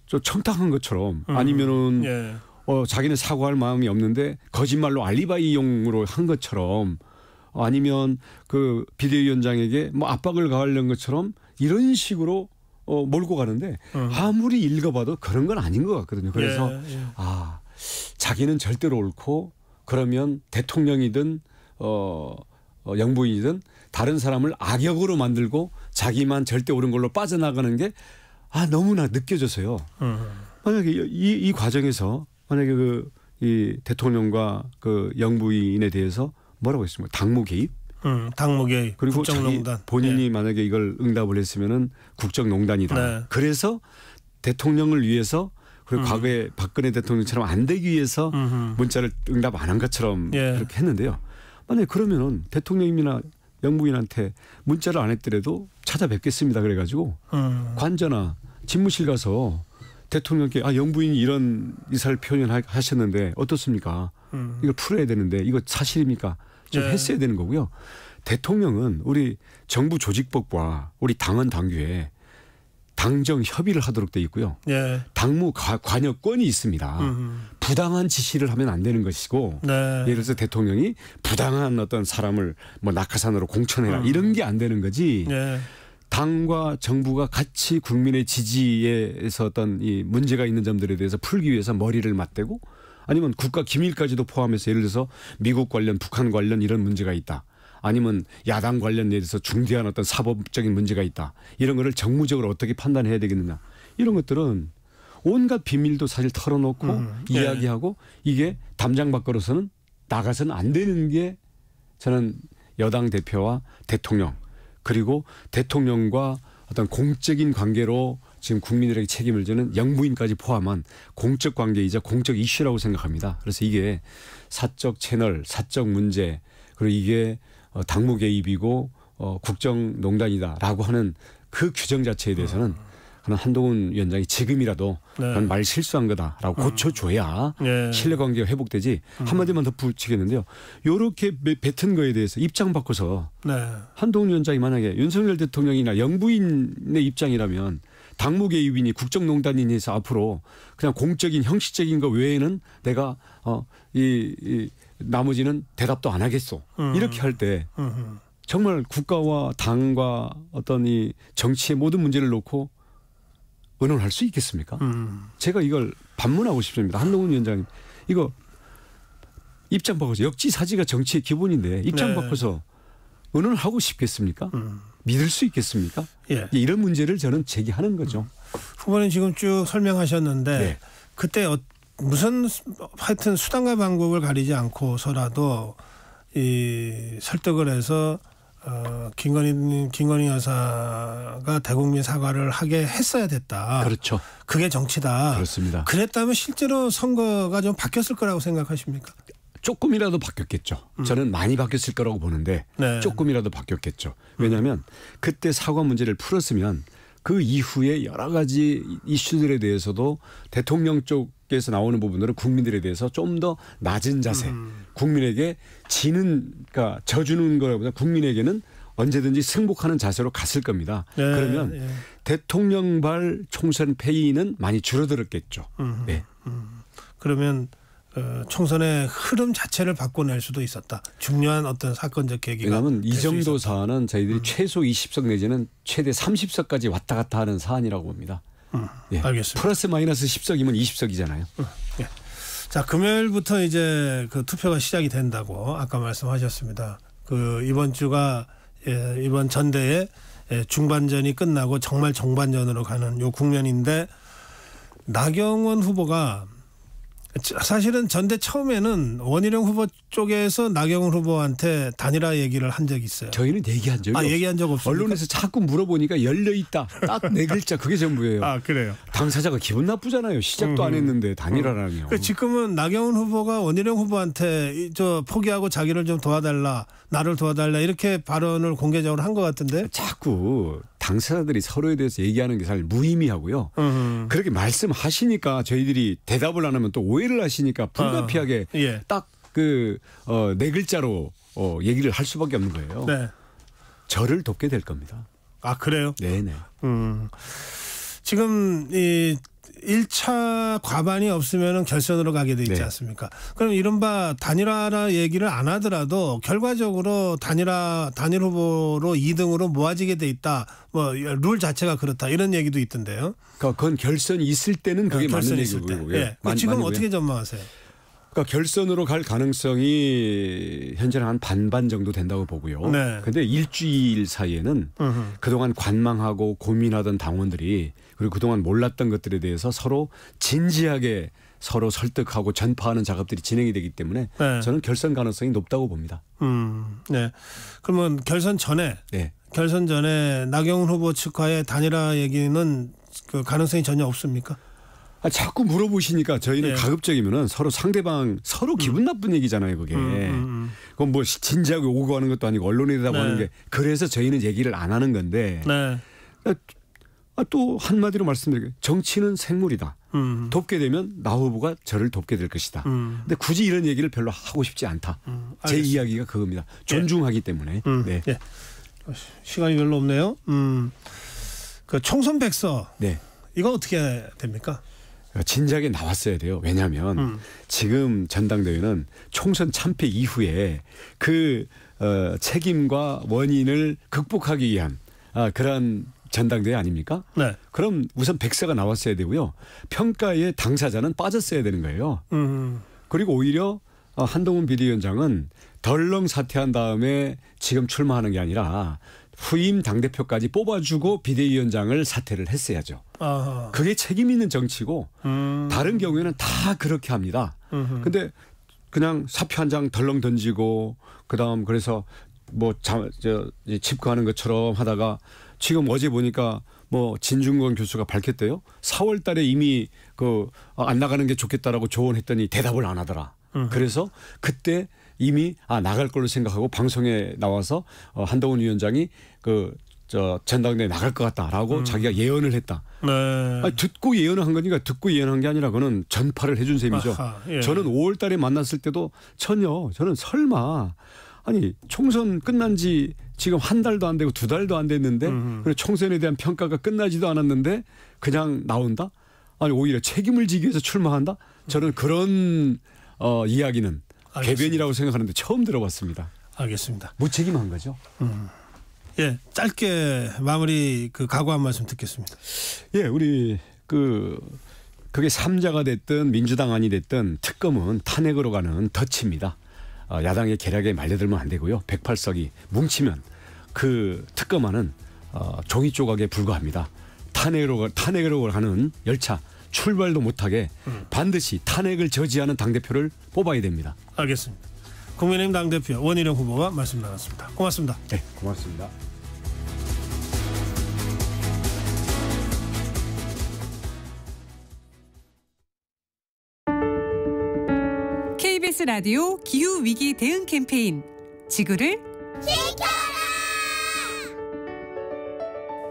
저 청탁한 것처럼 아니면은 예. 자기는 사과할 마음이 없는데 거짓말로 알리바이용으로 한 것처럼 아니면 그 비대위원장에게 뭐 압박을 가하려는 것처럼 이런 식으로 몰고 가는데 아무리 읽어봐도 그런 건 아닌 것 같거든요. 그래서 예. 자기는 절대로 옳고 그러면 대통령이든 영부인이든 다른 사람을 악역으로 만들고 자기만 절대 옳은 걸로 빠져나가는 게 너무나 느껴져서요. 만약에 이 과정에서 만약에 이 대통령과 그 영부인에 대해서 뭐라고 했습니까? 당무 개입? 당무 개입. 그리고 국정농단. 자기 본인이 예. 만약에 이걸 응답을 했으면은 국정농단이다. 네. 그래서 대통령을 위해서 그리고 과거에 박근혜 대통령처럼 안 되기 위해서 문자를 응답 안 한 것처럼 예. 그렇게 했는데요. 만약에 그러면은 대통령이나 영부인한테 문자를 안 했더라도 찾아뵙겠습니다. 그래가지고 관저나 집무실 가서 대통령께 영부인이 이런 의사를 표현하셨는데 어떻습니까? 이걸 풀어야 되는데 이거 사실입니까? 좀 네. 했어야 되는 거고요. 대통령은 우리 정부 조직법과 우리 당헌 당규에 당정 협의를 하도록 돼 있고요. 예. 당무 관여권이 있습니다. 부당한 지시를 하면 안 되는 것이고 네. 예를 들어서 대통령이 부당한 어떤 사람을 뭐 낙하산으로 공천해라 이런 게 안 되는 거지. 예. 당과 정부가 같이 국민의 지지에서 어떤 이 문제가 있는 점들에 대해서 풀기 위해서 머리를 맞대고 아니면 국가 기밀까지도 포함해서 예를 들어서 미국 관련 북한 관련 이런 문제가 있다. 아니면 야당 관련에 대해서 중대한 어떤 사법적인 문제가 있다. 이런 거를 정무적으로 어떻게 판단해야 되겠느냐. 이런 것들은 온갖 비밀도 사실 털어놓고 예. 이야기하고 이게 담장 밖으로서는 나가서는 안 되는 게 저는 여당 대표와 대통령 그리고 대통령과 어떤 공적인 관계로 지금 국민들에게 책임을 지는 영부인까지 포함한 공적 관계이자 공적 이슈라고 생각합니다. 그래서 이게 사적 채널, 사적 문제 그리고 이게 당무 개입이고 국정농단이다라고 하는 그 규정 자체에 대해서는 한동훈 위원장이 지금이라도 그건 말 실수한 거다라고 고쳐줘야 네. 신뢰관계가 회복되지. 한마디만 더 붙이겠는데요. 이렇게 뱉은 거에 대해서 입장 바꿔서 네. 한동훈 위원장이 만약에 윤석열 대통령이나 영부인의 입장이라면 당무 개입이니 국정농단이니 해서 앞으로 그냥 공적인 형식적인 거 외에는 내가 이 나머지는 대답도 안 하겠소. 이렇게 할 때 정말 국가와 당과 어떤 이 정치의 모든 문제를 놓고 의논할 수 있겠습니까? 제가 이걸 반문하고 싶습니다. 한동훈 위원장님 이거 입장 바꿔서 역지사지가 정치의 기본인데 입장 바꿔서 의논을 하고 싶겠습니까? 믿을 수 있겠습니까? 예. 이런 문제를 저는 제기하는 거죠. 후보는 지금 쭉 설명하셨는데 네. 그때 무슨 하여튼 수단과 방법을 가리지 않고서라도 이 설득을 해서 김건희 여사가 대국민 사과를 하게 했어야 됐다. 그렇죠. 그게 정치다. 그렇습니다. 그랬다면 실제로 선거가 좀 바뀌었을 거라고 생각하십니까? 조금이라도 바뀌었겠죠. 저는 많이 바뀌었을 거라고 보는데 네. 조금이라도 바뀌었겠죠. 왜냐하면 그때 사과 문제를 풀었으면 그 이후에 여러 가지 이슈들에 대해서도 대통령 쪽에서 나오는 부분들은 국민들에 대해서 좀 더 낮은 자세, 국민에게 그러니까 져주는 거보다 국민에게는 언제든지 승복하는 자세로 갔을 겁니다. 네. 그러면 대통령발 총선 패의는 많이 줄어들었겠죠. 네. 그러면 총선의 흐름 자체를 바꿔낼 수도 있었다. 중요한 어떤 사건적 계기가. 왜냐하면 이 정도 있었다. 사안은 저희들이 최소 20석 내지는 최대 30석까지 왔다 갔다 하는 사안이라고 봅니다. 예. 알겠습니다. 플러스 마이너스 10석이면 20석이잖아요. 예. 자, 금요일부터 이제 그 투표가 시작이 된다고 아까 말씀하셨습니다. 그 이번 주가 이번 전대의 중반전이 끝나고 정말 정반전으로 가는 요 국면인데 나경원 후보가 사실은 전대 처음에는 원희룡 후보 쪽에서 나경원 후보한테 단일화 얘기를 한 적이 있어요. 저희는 얘기한 적이 없어요. 얘기한 적 없습니까? 언론에서 자꾸 물어보니까 열려있다. 딱 네 글자 그게 전부예요. 그래요. 당사자가 기분 나쁘잖아요. 시작도 안 했는데 단일화라며. 그러니까 지금은 나경원 후보가 원희룡 후보한테 포기하고 자기를 좀 도와달라, 나를 도와달라 이렇게 발언을 공개적으로 한 것 같은데. 자꾸 당사자들이 서로에 대해서 얘기하는 게 잘 무의미하고요. 그렇게 말씀하시니까 저희들이 대답을 안 하면 또 오해를 하시니까 불가피하게 딱 네 글자로 얘기를 할 수밖에 없는 거예요. 네. 저를 돕게 될 겁니다. 그래요? 네네. 지금 이 1차 과반이 없으면 결선으로 가게 돼 있지 않습니까? 그럼 이른바 단일화라 얘기를 안 하더라도 결과적으로 단일 후보로 2등으로 모아지게 돼 있다. 뭐 룰 자체가 그렇다. 이런 얘기도 있던데요. 그건 결선이 있을 때는 그게 맞는 얘기고요. 지금 어떻게 전망하세요? 그러니까 결선으로 갈 가능성이 현재는 한 반반 정도 된다고 보고요. 그런데 일주일 사이에는 그동안 관망하고 고민하던 당원들이 그리고 그동안 몰랐던 것들에 대해서 서로 진지하게 서로 설득하고 전파하는 작업들이 진행이 되기 때문에 저는 결선 가능성이 높다고 봅니다. 네. 그러면 결선 전에 나경원 후보 측과의 단일화 얘기는 그 가능성이 전혀 없습니까? 자꾸 물어보시니까 저희는 가급적이면은 상대방 서로 기분 나쁜 얘기잖아요, 그게. 그건 뭐 진지하게 오고 가는 것도 아니고 언론에 대답하는 게 그래서 저희는 얘기를 안 하는 건데. 또 한마디로 말씀드리면 정치는 생물이다. 돕게 되면 나 후보가 저를 돕게 될 것이다. 근데 굳이 이런 얘기를 별로 하고 싶지 않다. 제 이야기가 그겁니다. 존중하기 때문에. 네. 시간이 별로 없네요. 그 총선 백서. 이거 어떻게 됩니까? 진작에 나왔어야 돼요. 왜냐하면 지금 전당대회는 총선 참패 이후에 그 책임과 원인을 극복하기 위한 그런 전당대회 아닙니까? 그럼 우선 백서가 나왔어야 되고요. 평가의 당사자는 빠졌어야 되는 거예요. 그리고 오히려 한동훈 비대위원장은 덜렁 사퇴한 다음에 지금 출마하는 게 아니라 후임 당대표까지 뽑아주고 비대위원장을 사퇴를 했어야죠. 아하. 그게 책임 있는 정치고 다른 경우에는 다 그렇게 합니다. 근데 그냥 사표 한 장 덜렁 던지고 그다음 그래서 뭐 집거하는 것처럼 하다가 지금 어제 보니까 뭐 진중권 교수가 밝혔대요. 4월 달에 이미 안 나가는 게 좋겠다라고 조언했더니 대답을 안 하더라. 그래서 그때 이미 나갈 걸로 생각하고 방송에 나와서 한동훈 위원장이 전당대회에 나갈 것 같다라고 자기가 예언을 했다. 네. 아니, 듣고 예언을 한 거니까 듣고 예언한 게 아니라 그는 전파를 해준 셈이죠. 아하, 예. 저는 5월 달에 만났을 때도 저는 설마 아니 총선 끝난 지 지금 한 달도 안 되고 2달도 안 됐는데 그리고 총선에 대한 평가가 끝나지도 않았는데 그냥 나온다? 아니 오히려 책임을 지기 위해서 출마한다? 저는 그런 이야기는 알겠습니다. 궤변이라고 생각하는데 처음 들어봤습니다. 알겠습니다. 무책임한 거죠. 예, 짧게 마무리 각오 한 말씀 듣겠습니다. 예, 우리 그게 3자가 됐든 민주당안이 됐든 특검은 탄핵으로 가는 덫입니다. 야당의 계략에 말려들면 안 되고요. 108석이 뭉치면 그 특검안은 종이 조각에 불과합니다. 탄핵으로 가는 열차 출발도 못하게 반드시 탄핵을 저지하는 당대표를 뽑아야 됩니다. 알겠습니다. 국민의힘 당대표 원희룡 후보와 말씀 나눴습니다. 고맙습니다. 네, 고맙습니다. KBS 라디오 기후위기 대응 캠페인 지구를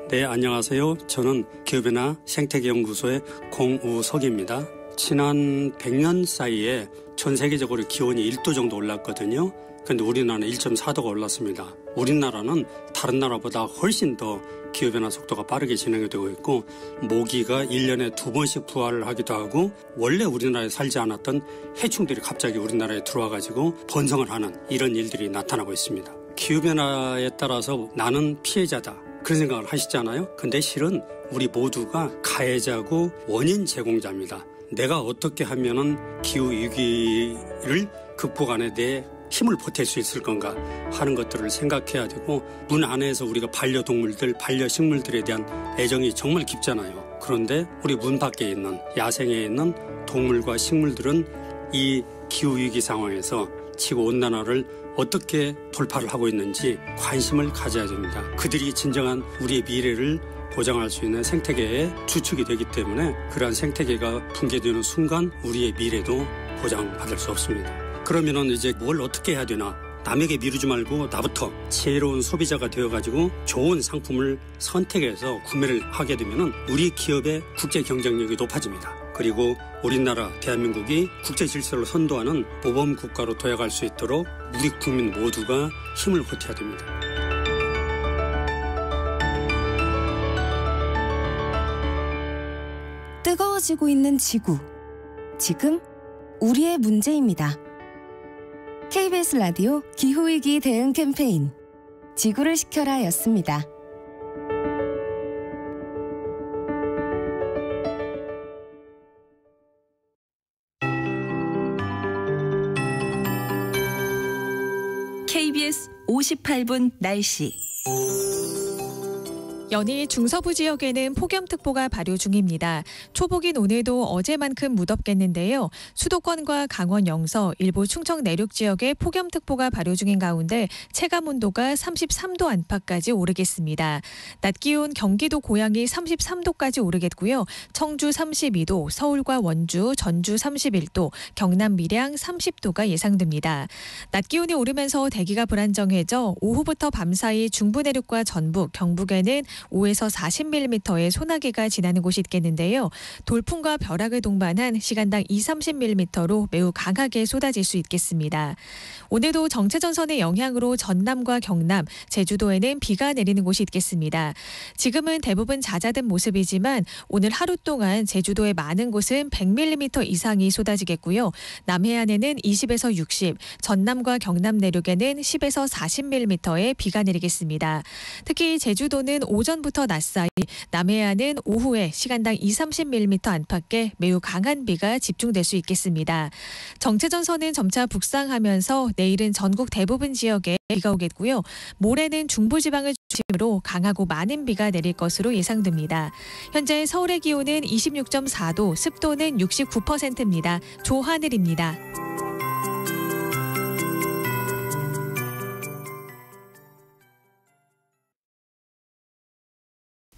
네, 안녕하세요. 저는 기후변화 생태계연구소의 공우석입니다. 지난 100년 사이에 전 세계적으로 기온이 1도 정도 올랐거든요. 그런데 우리나라는 1.4도가 올랐습니다. 우리나라는 다른 나라보다 훨씬 더 기후변화 속도가 빠르게 진행이 되고 있고 모기가 1년에 2번씩 부화를 하기도 하고 원래 우리나라에 살지 않았던 해충들이 갑자기 우리나라에 들어와가지고 번성을 하는 이런 일들이 나타나고 있습니다. 기후변화에 따라서 나는 피해자다. 그런 생각을 하시잖아요. 근데 실은 우리 모두가 가해자고 원인 제공자입니다. 내가 어떻게 하면은 기후위기를 극복하는 데 힘을 보탤 수 있을 건가 하는 것들을 생각해야 되고 문 안에서 우리가 반려동물들, 반려식물들에 대한 애정이 정말 깊잖아요. 그런데 우리 문 밖에 있는 야생에 있는 동물과 식물들은 이 기후위기 상황에서 지구온난화를 어떻게 돌파를 하고 있는지 관심을 가져야 됩니다. 그들이 진정한 우리의 미래를 보장할 수 있는 생태계의 주축이 되기 때문에 그러한 생태계가 붕괴되는 순간 우리의 미래도 보장받을 수 없습니다. 그러면은 이제 뭘 어떻게 해야 되나? 남에게 미루지 말고 나부터 지혜로운 소비자가 되어가지고 좋은 상품을 선택해서 구매를 하게 되면은 우리 기업의 국제 경쟁력이 높아집니다. 그리고 우리나라 대한민국이 국제 질서를 선도하는 모범 국가로 도약할 수 있도록 우리 국민 모두가 힘을 보태야 됩니다. 뜨거워지고 있는 지구. 지금 우리의 문제입니다. KBS 라디오 기후위기 대응 캠페인 지구를 지켜라 였습니다. KBS 58분 날씨. 연일 중서부 지역에는 폭염특보가 발효 중입니다. 초복인 오늘도 어제만큼 무덥겠는데요. 수도권과 강원 영서, 일부 충청 내륙 지역에 폭염특보가 발효 중인 가운데 체감온도가 33도 안팎까지 오르겠습니다. 낮 기온 경기도 고양이 33도까지 오르겠고요. 청주 32도, 서울과 원주, 전주 31도, 경남 밀양 30도가 예상됩니다. 낮 기온이 오르면서 대기가 불안정해져 오후부터 밤사이 중부 내륙과 전북, 경북에는 5에서 40mm의 소나기가 지나는 곳이 있겠는데요. 돌풍과 벼락을 동반한 시간당 20-30mm로 매우 강하게 쏟아질 수 있겠습니다. 오늘도 정체전선의 영향으로 전남과 경남, 제주도에는 비가 내리는 곳이 있겠습니다. 지금은 대부분 잦아든 모습이지만 오늘 하루 동안 제주도의 많은 곳은 100mm 이상이 쏟아지겠고요. 남해안에는 20에서 60, 전남과 경남 내륙에는 10에서 40mm의 비가 내리겠습니다. 특히 제주도는 오전 오전부터 낮 사이, 남해안은 오후에 시간당 20-30mm 안팎의 매우 강한 비가 집중될 수 있겠습니다. 정체전선은 점차 북상하면서 내일은 전국 대부분 지역에 비가 오겠고요. 모레는 중부지방을 중심으로 강하고 많은 비가 내릴 것으로 예상됩니다. 현재 서울의 기온은 26.4도, 습도는 69%입니다. 조하늘입니다.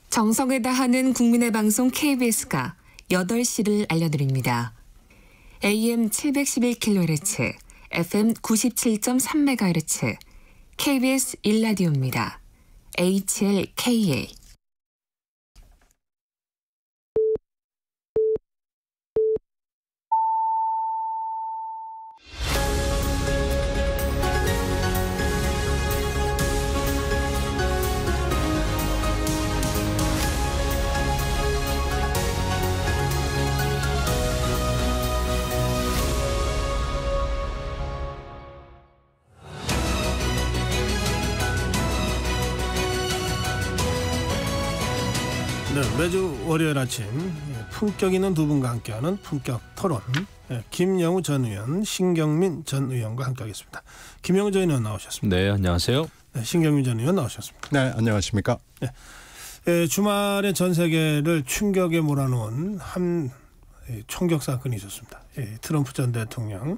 정성을 다하는 국민의 방송 KBS가 8시를 알려드립니다. AM 711kHz, FM 97.3MHz, KBS 1라디오입니다. HLKA. 네, 매주 월요일 아침 품격 있는 두 분과 함께하는 품격 토론. 김영우 전 의원, 신경민 전 의원과 함께하겠습니다. 김영우 전 의원 나오셨습니다. 네, 안녕하세요. 네, 신경민 전 의원 나오셨습니다. 네, 안녕하십니까. 네, 주말에 전 세계를 충격에 몰아넣은 한 총격 사건이 있었습니다. 트럼프 전 대통령.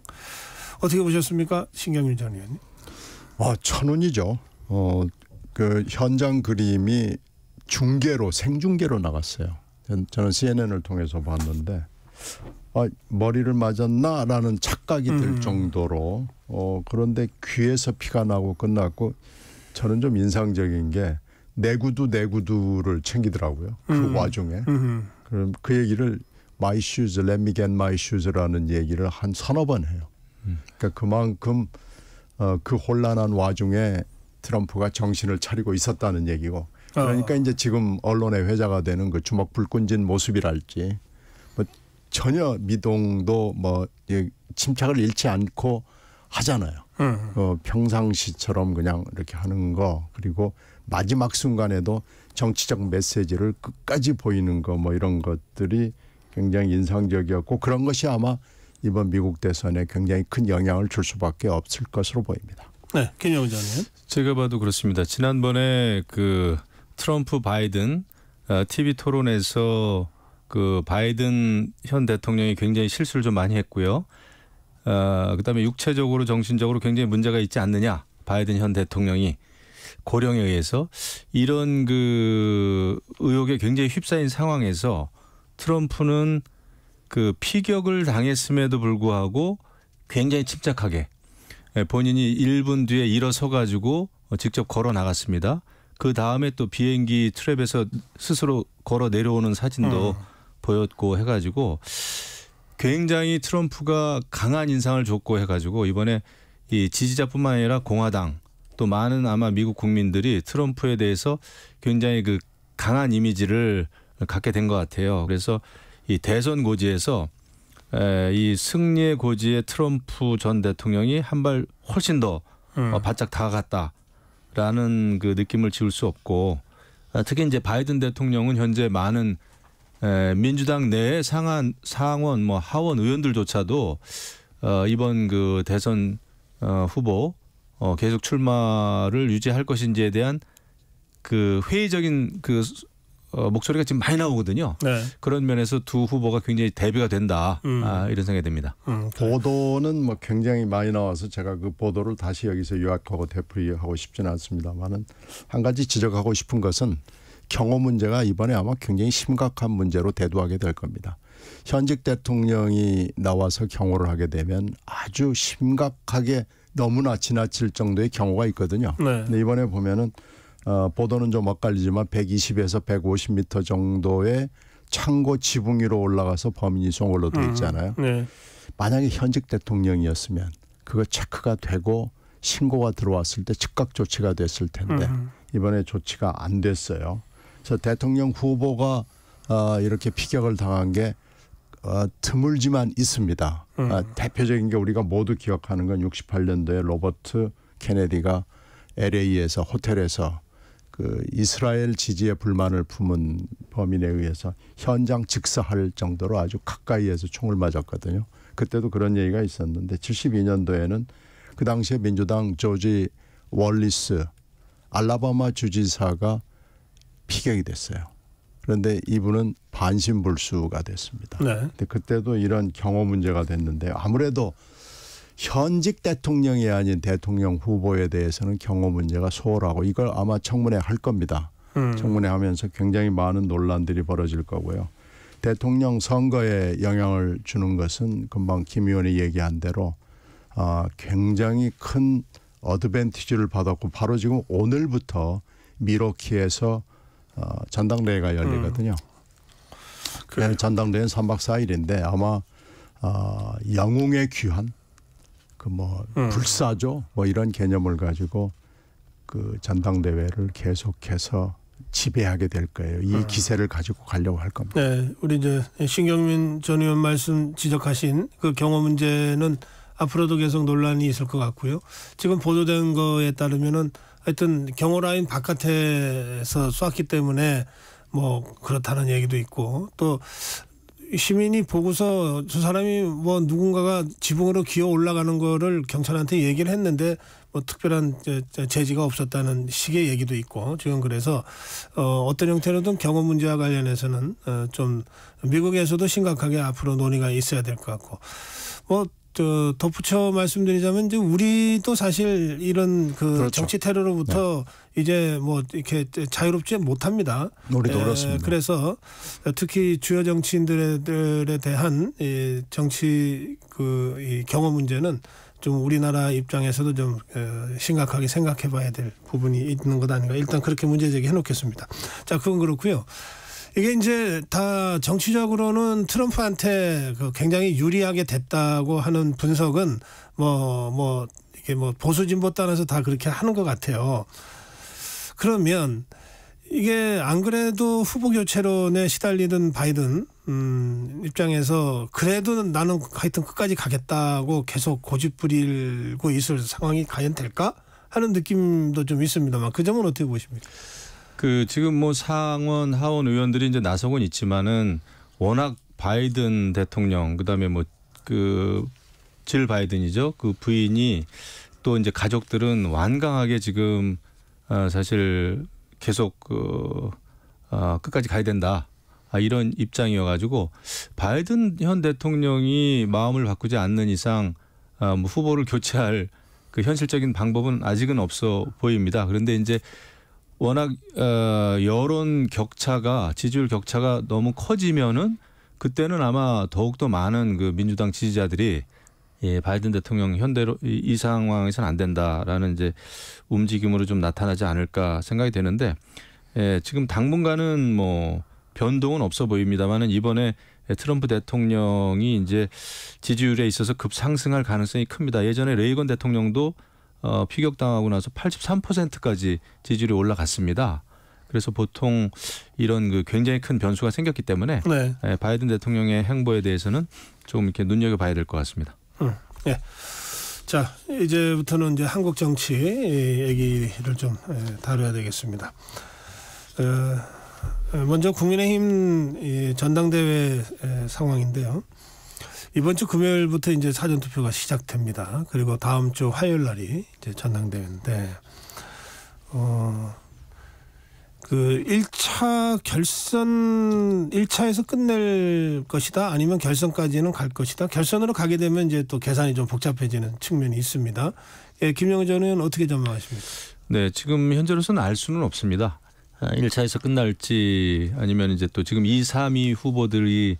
어떻게 보셨습니까, 신경민 전 의원님? 천운이죠. 그 현장 그림이 생중계로 나갔어요. 저는 CNN을 통해서 봤는데 머리를 맞았나라는 착각이 들 정도로 그런데 귀에서 피가 나고 끝났고 저는 좀 인상적인 게 내구두를 챙기더라고요. 그 와중에. 그럼 그 얘기를 my shoes, let me get my shoes라는 얘기를 한 서너 번 해요. 그러니까 그만큼 그 혼란한 와중에 트럼프가 정신을 차리고 있었다는 얘기고 그러니까 이제 지금 언론의 회자가 되는 그 주먹 불끈진 모습이랄지 뭐 전혀 미동도 침착을 잃지 않고 하잖아요. 평상시처럼 그냥 이렇게 하는 거 그리고 마지막 순간에도 정치적 메시지를 끝까지 보이는 거 이런 것들이 굉장히 인상적이었고 그런 것이 아마 이번 미국 대선에 굉장히 큰 영향을 줄 수밖에 없을 것으로 보입니다. 네, 김영우 전 의원. 제가 봐도 그렇습니다. 지난번에 그 트럼프 바이든 TV 토론에서 그 바이든 현 대통령이 굉장히 실수를 좀 많이 했고요. 그다음에 육체적으로 정신적으로 굉장히 문제가 있지 않느냐 바이든 현 대통령이 고령에 의해서 이런 그 의혹에 굉장히 휩싸인 상황에서 트럼프는 그 피격을 당했음에도 불구하고 굉장히 침착하게 본인이 1분 뒤에 일어서 가지고 직접 걸어 나갔습니다. 그 다음에 또 비행기 트랩에서 스스로 걸어 내려오는 사진도 보였고 해가지고 굉장히 트럼프가 강한 인상을 줬고 해가지고 이번에 이 지지자뿐만 아니라 공화당 또 많은 아마 미국 국민들이 트럼프에 대해서 굉장히 그 강한 이미지를 갖게 된 것 같아요. 그래서 이 대선 고지에서 이 승리의 고지에 트럼프 전 대통령이 한 발 훨씬 더 바짝 다가갔다라는 그 느낌을 지울 수 없고 특히 이제 바이든 대통령은 현재 많은 민주당 내 상원 하원 의원들조차도 이번 그 대선 후보 계속 출마를 유지할 것인지에 대한 그 회의적인 그 목소리가 지금 많이 나오거든요. 네. 그런 면에서 두 후보가 굉장히 대비가 된다. 이런 생각이 듭니다. 보도는 뭐 굉장히 많이 나와서 제가 그 보도를 다시 여기서 요약하고 되풀이하고 싶지는 않습니다만은 한 가지 지적하고 싶은 것은 경호 문제가 이번에 아마 굉장히 심각한 문제로 대두하게 될 겁니다. 현직 대통령이 나와서 경호를 하게 되면 아주 심각하게 너무나 지나칠 정도의 경호가 있거든요. 네. 근데 이번에 보면은 보도는 좀 엇갈리지만 120에서 150m 정도의 창고 지붕 위로 올라가서 범인 이송으로 돼 있잖아요. 네. 만약에 현직 대통령이었으면 그거 체크가 되고 신고가 들어왔을 때 즉각 조치가 됐을 텐데 이번에 조치가 안 됐어요. 그래서 대통령 후보가 이렇게 피격을 당한 게 드물지만 있습니다. 대표적인 게 우리가 모두 기억하는 건 68년도에 로버트 케네디가 LA에서 호텔에서 그 이스라엘 지지에 불만을 품은 범인에 의해서 현장 즉사할 정도로 아주 가까이에서 총을 맞았거든요. 그때도 그런 얘기가 있었는데 72년도에는 그 당시에 민주당 조지 월리스 알라바마 주지사가 피격이 됐어요. 그런데 이분은 반신불수가 됐습니다. 네. 근데 그때도 이런 경호 문제가 됐는데 아무래도 현직 대통령이 아닌 대통령 후보에 대해서는 경호 문제가 소홀하고 이걸 아마 청문회 할 겁니다. 청문회 하면서 굉장히 많은 논란들이 벌어질 거고요. 대통령 선거에 영향을 주는 것은 금방 김 의원이 얘기한 대로 굉장히 큰 어드밴티지를 받았고 바로 지금 오늘부터 미러키에서 전당대회가 열리거든요. 그래요. 전당대회는 3박 4일인데 아마 영웅의 귀환 그 뭐 불사조 뭐 이런 개념을 가지고 그 전당대회를 계속해서 지배하게 될 거예요. 이 기세를 가지고 가려고 할 겁니다. 네, 우리 이제 신경민 전 의원 말씀 지적하신 그 경호 문제는 앞으로도 계속 논란이 있을 것 같고요. 지금 보도된 거에 따르면은 하여튼 경호 라인 바깥에서 쐈기 때문에 뭐 그렇다는 얘기도 있고 또 시민이 보고서 저 사람이 뭐 누군가가 지붕으로 기어 올라가는 거를 경찰한테 얘기를 했는데 뭐 특별한 제지가 없었다는 식의 얘기도 있고 지금 그래서 어떤 형태로든 경호 문제와 관련해서는 좀 미국에서도 심각하게 앞으로 논의가 있어야 될 것 같고 뭐 덧붙여 말씀드리자면 이제 우리도 사실 이런 그 그렇죠. 정치 테러로부터 이제 뭐 이렇게 자유롭지 못합니다. 우리도 그렇습니다. 그래서 특히 주요 정치인들에 대한 이 정치 이 경호 문제는 좀 우리나라 입장에서도 좀 심각하게 생각해봐야 될 부분이 있는 것 아닌가. 일단 그렇게 문제 제기해 놓겠습니다. 자, 그건 그렇고요. 이게 이제 다 정치적으로는 트럼프한테 굉장히 유리하게 됐다고 하는 분석은 이게 뭐 보수 진보 따라서 다 그렇게 하는 것 같아요. 그러면 이게 안 그래도 후보 교체론에 시달리던 바이든 입장에서 그래도 나는 하여튼 끝까지 가겠다고 계속 고집 부리고 있을 상황이 과연 될까 하는 느낌도 좀 있습니다만 그 점은 어떻게 보십니까? 그 지금 뭐 상원 하원 의원들이 이제 나서곤 있지만은 워낙 바이든 대통령 그다음에 뭐 그 질 바이든이죠. 그 부인이 또 이제 가족들은 완강하게 지금 사실 계속 끝까지 가야 된다. 이런 입장이어가지고 바이든 현 대통령이 마음을 바꾸지 않는 이상 뭐 후보를 교체할 그 현실적인 방법은 아직은 없어 보입니다. 그런데 이제 워낙 여론 격차가 지지율 격차가 너무 커지면은 그때는 아마 더욱더 많은 그 민주당 지지자들이 바이든 대통령 현대로 이 상황에서는 안 된다라는 이제 움직임으로 좀 나타나지 않을까 생각이 되는데 지금 당분간은 뭐 변동은 없어 보입니다만은 이번에 트럼프 대통령이 이제 지지율에 있어서 급상승할 가능성이 큽니다. 예전에 레이건 대통령도 피격당하고 나서 83%까지 지지율이 올라갔습니다. 그래서 보통 이런 그 굉장히 큰 변수가 생겼기 때문에 네. 바이든 대통령의 행보에 대해서는 좀 이렇게 눈여겨봐야 될 것 같습니다. 네. 자, 이제부터는 이제 한국 정치 얘기를 좀 다뤄야 되겠습니다. 먼저 국민의힘 전당대회 상황인데요. 이번 주 금요일부터 이제 사전투표가 시작됩니다. 그리고 다음 주 화요일 날이 이제 전당대회인데, 그 1차 결선 1차에서 끝낼 것이다 아니면 결선까지는 갈 것이다. 결선으로 가게 되면 이제 또 계산이 좀 복잡해지는 측면이 있습니다. 김영우 전 의원은 어떻게 전망하십니까? 네, 지금 현재로서는 알 수는 없습니다. 1차에서 끝날지 아니면 이제 또 지금 2, 3위 후보들이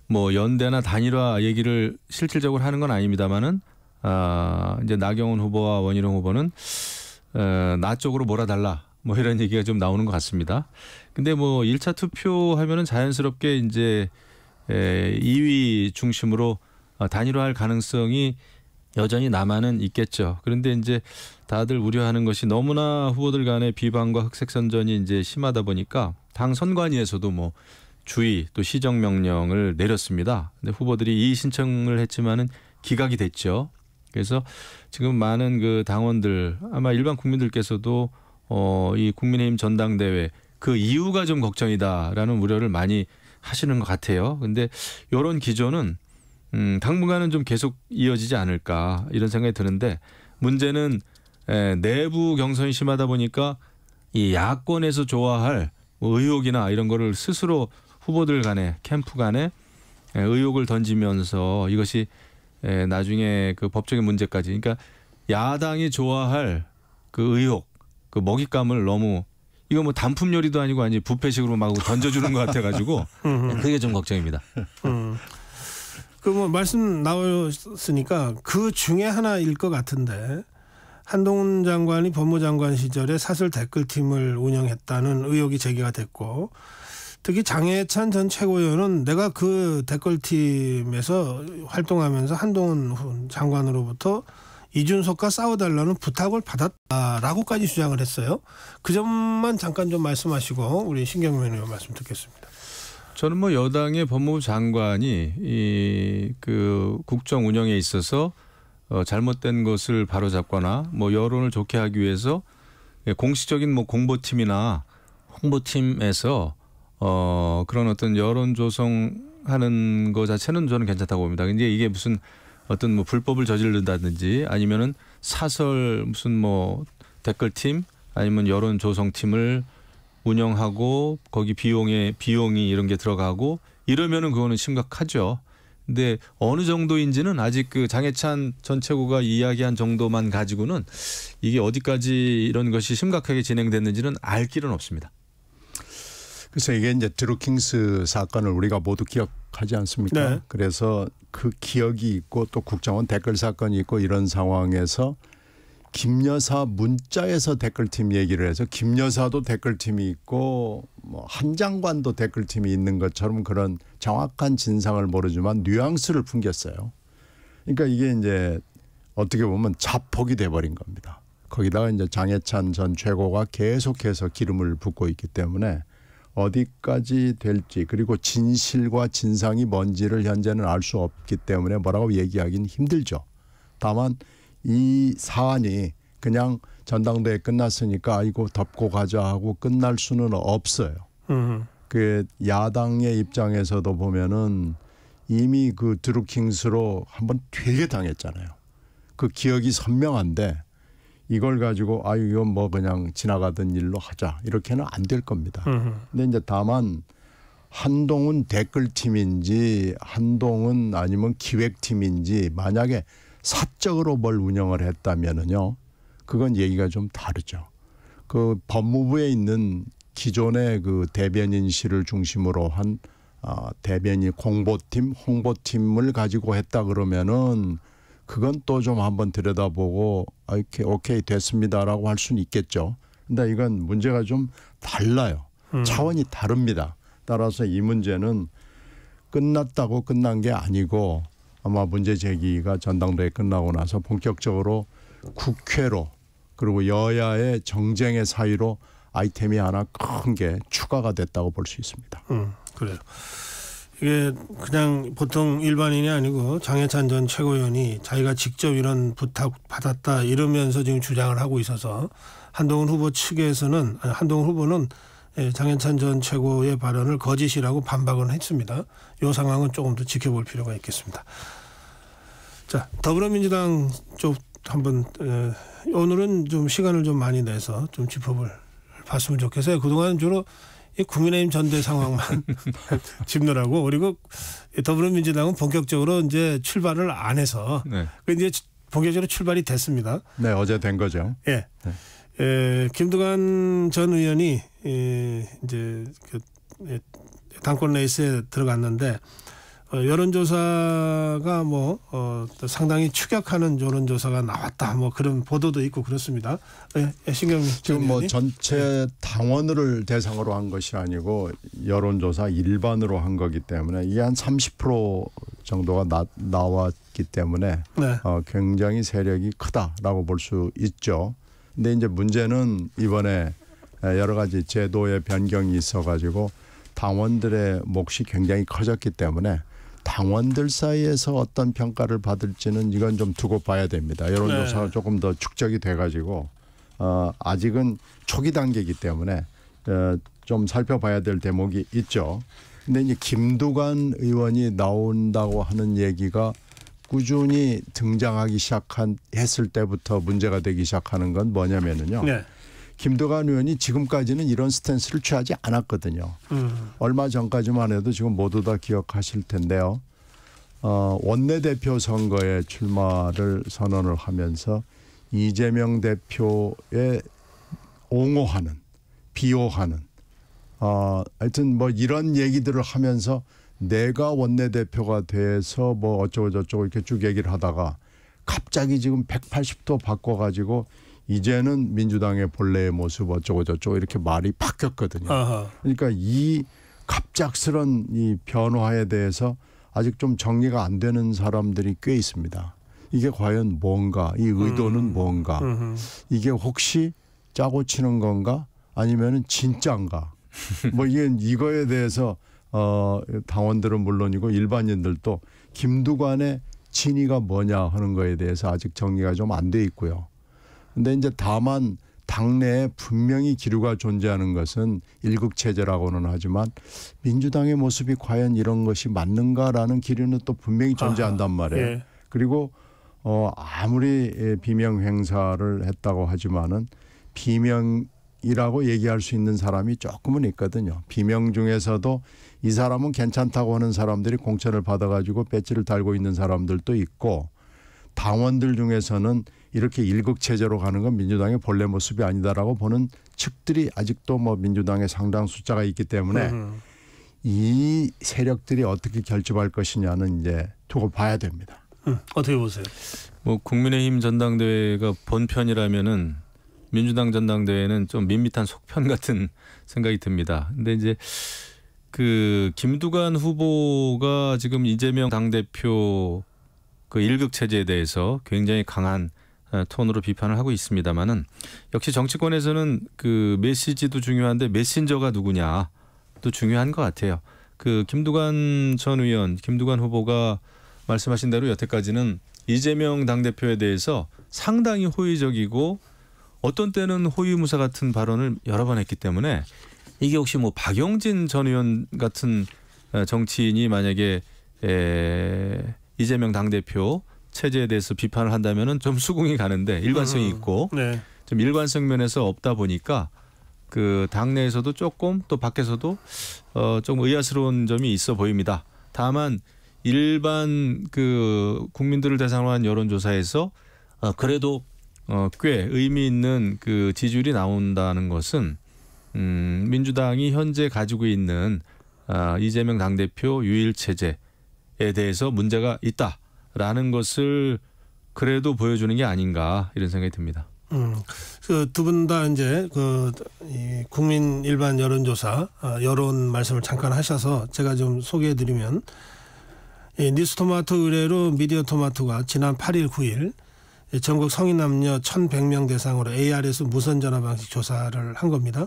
뭐 연대나 단일화 얘기를 실질적으로 하는 건 아닙니다만은 이제 나경원 후보와 원희룡 후보는 나 쪽으로 몰아달라. 뭐 이런 얘기가 좀 나오는 것 같습니다. 근데 뭐 1차 투표하면은 자연스럽게 이제 2위 중심으로 단일화할 가능성이 여전히 남아는 있겠죠. 그런데 이제 다들 우려하는 것이 너무나 후보들 간의 비방과 흑색 선전이 이제 심하다 보니까 당 선관위에서도 뭐 주의 또 시정 명령을 내렸습니다. 근데 후보들이 이의 신청을 했지만은 기각이 됐죠. 그래서 지금 많은 그 당원들 아마 일반 국민들께서도 이 국민의힘 전당대회 그 이유가 좀 걱정이다라는 우려를 많이 하시는 것 같아요. 근데 이런 기조는 당분간은 좀 계속 이어지지 않을까 이런 생각이 드는데 문제는 내부 경선이 심하다 보니까 이 야권에서 좋아할 뭐 의혹이나 이런 거를 스스로 후보들 간에 캠프 간에 의혹을 던지면서 이것이 나중에 그 법적인 문제까지 그러니까 야당이 좋아할 그 의혹 그 먹잇감을 너무 이거 뭐 단품 요리도 아니고 아니 뷔페식으로 막 던져주는 것 같아가지고 그게 좀 걱정입니다. 그 뭐 말씀 나왔으니까 그 중에 하나일 것 같은데 한동훈 장관이 법무장관 시절에 사설 댓글팀을 운영했다는 의혹이 제기가 됐고 특히 장해찬 전 최고위원은 내가 그 댓글팀에서 활동하면서 한동훈 장관으로부터 이준석과 싸워달라는 부탁을 받았다라고까지 주장을 했어요. 그 점만 잠깐 좀 말씀하시고 우리 신경민 의원 말씀 듣겠습니다. 저는 뭐 여당의 법무부 장관이 그 국정 운영에 있어서 잘못된 것을 바로잡거나 뭐 여론을 좋게 하기 위해서 공식적인 뭐 공보팀이나 홍보팀에서 그런 어떤 여론 조성하는 거 자체는 저는 괜찮다고 봅니다. 근데 이게 무슨 어떤 뭐 불법을 저지른다든지 아니면은 사설 무슨 뭐 댓글팀 아니면 여론 조성팀을 운영하고 거기 비용이 이런 게 들어가고 이러면은 그거는 심각하죠. 근데 어느 정도인지는 아직 그 장해찬 전 최고가 이야기한 정도만 가지고는 이게 어디까지 이런 것이 심각하게 진행됐는지는 알 길은 없습니다. 그래서 이게 이제 드루킹스 사건을 우리가 모두 기억하지 않습니까? 네. 그래서 그 기억이 있고 또 국정원 댓글 사건이 있고 이런 상황에서 김 여사 문자에서 댓글팀 얘기를 해서 김 여사도 댓글팀이 있고 뭐 한 장관도 댓글팀이 있는 것처럼 그런 정확한 진상을 모르지만 뉘앙스를 풍겼어요. 그러니까 이게 이제 어떻게 보면 자폭이 돼버린 겁니다. 거기다가 이제 장해찬 전 최고가 계속해서 기름을 붓고 있기 때문에 어디까지 될지 그리고 진실과 진상이 뭔지를 현재는 알 수 없기 때문에 뭐라고 얘기하기는 힘들죠. 다만 이 사안이 그냥 전당대회 끝났으니까 아이고 덮고 가자 하고 끝날 수는 없어요. 그 야당의 입장에서도 보면은 이미 그 드루킹스로 한번 되게 당했잖아요. 그 기억이 선명한데 이걸 가지고 이건 뭐 그냥 지나가던 일로 하자 이렇게는 안 될 겁니다. 근데 이제 다만 한동훈 댓글팀인지 한동훈 아니면 기획팀인지 만약에 사적으로 뭘 운영을 했다면은요, 그건 얘기가 좀 다르죠. 그 법무부에 있는 기존의 그 대변인실을 중심으로 한 대변인 공보팀, 홍보팀을 가지고 했다 그러면은 그건 또 좀 한번 들여다보고 오케이 됐습니다라고 할 수는 있겠죠. 근데 이건 문제가 좀 달라요. 차원이 다릅니다. 따라서 이 문제는 끝났다고 끝난 게 아니고 아마 문제 제기가 전당대회 끝나고 나서 본격적으로 국회로 그리고 여야의 정쟁의 사이로 아이템이 하나 큰 게 추가가 됐다고 볼 수 있습니다. 그래요. 이게 그냥 보통 일반인이 아니고 장해찬 전 최고위원이 자기가 직접 이런 부탁 받았다 이러면서 지금 주장을 하고 있어서 한동훈 후보 측에서는 한동훈 후보는 장해찬 전 최고의 발언을 거짓이라고 반박은 했습니다. 이 상황은 조금 더 지켜볼 필요가 있겠습니다. 자, 더불어민주당 쪽 한번 오늘은 좀 시간을 좀 많이 내서 좀 짚어볼 봤으면 좋겠어요. 그동안 주로 국민의힘 전대 상황만 짚느라고 그리고 더불어민주당은 본격적으로 이제 출발을 안 해서 이제 본격적으로 출발이 됐습니다. 네, 어제 된 거죠. 예. 네. 김두관 전 의원이 이제 당권 레이스에 들어갔는데 여론조사가 뭐 상당히 추격하는 여론조사가 나왔다 뭐 그런 보도도 있고 그렇습니다. 신경민 지금 뭐 전체 당원을 대상으로 한 것이 아니고 여론조사 일반으로 한 거기 때문에 이게 한 30% 정도가 나왔기 때문에 네. 굉장히 세력이 크다라고 볼 수 있죠. 근데 이제 문제는 이번에 여러 가지 제도의 변경이 있어가지고 당원들의 몫이 굉장히 커졌기 때문에 당원들 사이에서 어떤 평가를 받을지는 이건 좀 두고 봐야 됩니다. 여론조사가 조금 더 축적이 돼가지고 아직은 초기 단계이기 때문에 좀 살펴봐야 될 대목이 있죠. 근데 이제 김두관 의원이 나온다고 하는 얘기가 꾸준히 등장하기 했을 때부터 문제가 되기 시작하는 건 뭐냐면은요. 네. 김두관 의원이 지금까지는 이런 스탠스를 취하지 않았거든요. 얼마 전까지만 해도 지금 모두 다 기억하실 텐데요. 원내대표 선거에 출마를 선언을 하면서 이재명 대표에 옹호하는, 비호하는, 하여튼 뭐 이런 얘기들을 하면서 내가 원내대표가 돼서 뭐 어쩌고 저쩌고 이렇게 쭉 얘기를 하다가 갑자기 지금 180도 바꿔가지고 이제는 민주당의 본래의 모습 어쩌고 저쩌고 이렇게 말이 바뀌었거든요. 아하. 그러니까 이 갑작스런 이 변화에 대해서 아직 좀 정리가 안 되는 사람들이 꽤 있습니다. 이게 과연 뭔가, 이 의도는 뭔가, 이게 혹시 짜고 치는 건가 아니면은 진짜인가. 뭐 이거에 대해서 당원들은 물론이고 일반인들도 김두관의 진위가 뭐냐 하는 거에 대해서 아직 정리가 좀 안 돼 있고요. 근데 이제 다만 당내에 분명히 기류가 존재하는 것은 일극체제라고는 하지만 민주당의 모습이 과연 이런 것이 맞는가라는 기류는 또 분명히 존재한단 말이에요. 예. 그리고 아무리 비명 행사를 했다고 하지만은 비명이라고 얘기할 수 있는 사람이 조금은 있거든요. 비명 중에서도 이 사람은 괜찮다고 하는 사람들이 공천을 받아가지고 배지를 달고 있는 사람들도 있고 당원들 중에서는 이렇게 일극체제로 가는 건 민주당의 본래 모습이 아니다라고 보는 측들이 아직도 뭐 민주당의 상당 숫자가 있기 때문에 이 세력들이 어떻게 결집할 것이냐는 이제 두고 봐야 됩니다. 어떻게 보세요? 뭐 국민의힘 전당대회가 본편이라면은 민주당 전당대회는 좀 밋밋한 속편 같은 생각이 듭니다. 근데 이제 그 김두관 후보가 지금 이재명 당대표 그 일극 체제에 대해서 굉장히 강한 톤으로 비판을 하고 있습니다만은 역시 정치권에서는 그 메시지도 중요한데 메신저가 누구냐도 중요한 것 같아요. 그 김두관 전 의원, 김두관 후보가 말씀하신 대로 여태까지는 이재명 당대표에 대해서 상당히 호의적이고 어떤 때는 호위무사 같은 발언을 여러 번 했기 때문에 이게 혹시 뭐 박용진 전 의원 같은 정치인이 만약에 이재명 당대표 체제에 대해서 비판을 한다면은 좀 수긍이 가는데 일관성이 있고 네. 좀 일관성 면에서 없다 보니까 그 당내에서도 조금 또 밖에서도 좀 의아스러운 점이 있어 보입니다. 다만 일반 그 국민들을 대상으로 한 여론조사에서 그래도 꽤 의미 있는 그 지지율이 나온다는 것은 민주당이 현재 가지고 있는 이재명 당대표 유일 체제에 대해서 문제가 있다라는 것을 그래도 보여주는 게 아닌가 이런 생각이 듭니다. 그 두 분 다 이제 이 국민 일반 여론조사 여론 말씀을 잠깐 하셔서 제가 좀 소개해드리면 뉴스토마토 의뢰로 미디어토마토가 지난 8일 9일 전국 성인 남녀 1,100명 대상으로 ARS 무선 전화 방식 조사를 한 겁니다.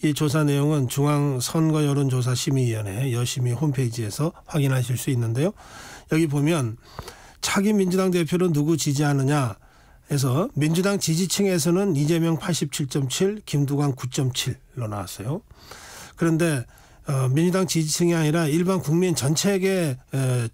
이 조사 내용은 중앙선거여론조사심의위원회 여심위 홈페이지에서 확인하실 수 있는데요. 여기 보면 차기 민주당 대표로 누구 지지하느냐 해서 민주당 지지층에서는 이재명 87.7, 김두관 9.7로 나왔어요. 그런데 민주당 지지층이 아니라 일반 국민 전체에게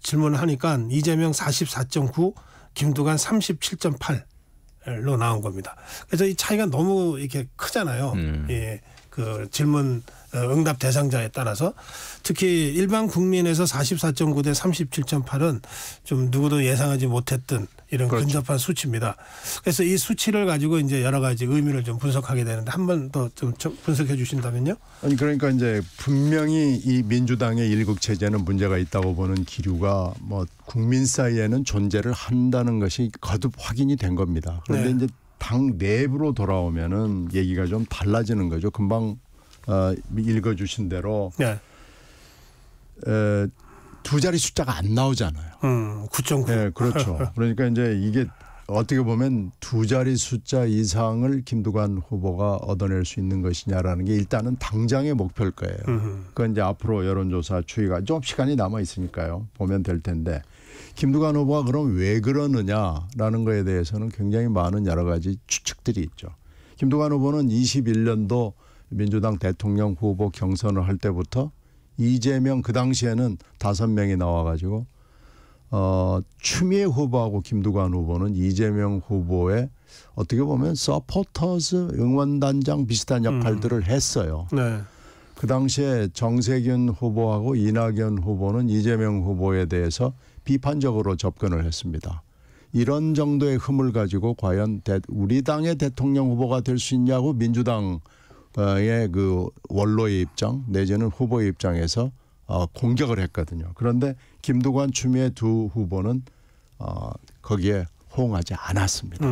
질문을 하니까 이재명 44.9, 김두관 37.8로 나온 겁니다. 그래서 이 차이가 너무 이렇게 크잖아요. 예, 그 질문 응답 대상자에 따라서 특히 일반 국민에서 44.9 대 37.8은 좀 누구도 예상하지 못했던 이런 그렇죠. 근접한 수치입니다. 그래서 이 수치를 가지고 이제 여러 가지 의미를 좀 분석하게 되는데 한 번 더 좀 분석해 주신다면요? 아니 그러니까 이제 분명히 이 민주당의 일국 체제는 문제가 있다고 보는 기류가 뭐 국민 사이에는 존재를 한다는 것이 거듭 확인이 된 겁니다. 그런데 네. 이제 당 내부로 돌아오면은 얘기가 좀 달라지는 거죠. 금방 읽어주신 대로 네. 두 자리 숫자가 안 나오잖아요. 9.9. 네, 그렇죠. 그러니까 이제 이게 어떻게 보면 두 자리 숫자 이상을 김두관 후보가 얻어낼 수 있는 것이냐라는 게 일단은 당장의 목표일 거예요. 그건 이제 앞으로 여론조사 추이가 좀 시간이 남아 있으니까요. 보면 될 텐데 김두관 후보가 그럼 왜 그러느냐라는 거에 대해서는 굉장히 많은 여러 가지 추측들이 있죠. 김두관 후보는 21년도 민주당 대통령 후보 경선을 할 때부터 이재명 그 당시에는 5명이 나와가지고 추미애 후보하고 김두관 후보는 이재명 후보의 어떻게 보면 서포터즈 응원단장 비슷한 역할들을 했어요. 네. 그 당시에 정세균 후보하고 이낙연 후보는 이재명 후보에 대해서 비판적으로 접근을 했습니다. 이런 정도의 흠을 가지고 과연 우리 당의 대통령 후보가 될 수 있냐고 민주당의 그 원로의 입장 내지는 후보의 입장에서 공격을 했거든요. 그런데 김두관, 추미애 두 후보는 거기에 호응하지 않았습니다.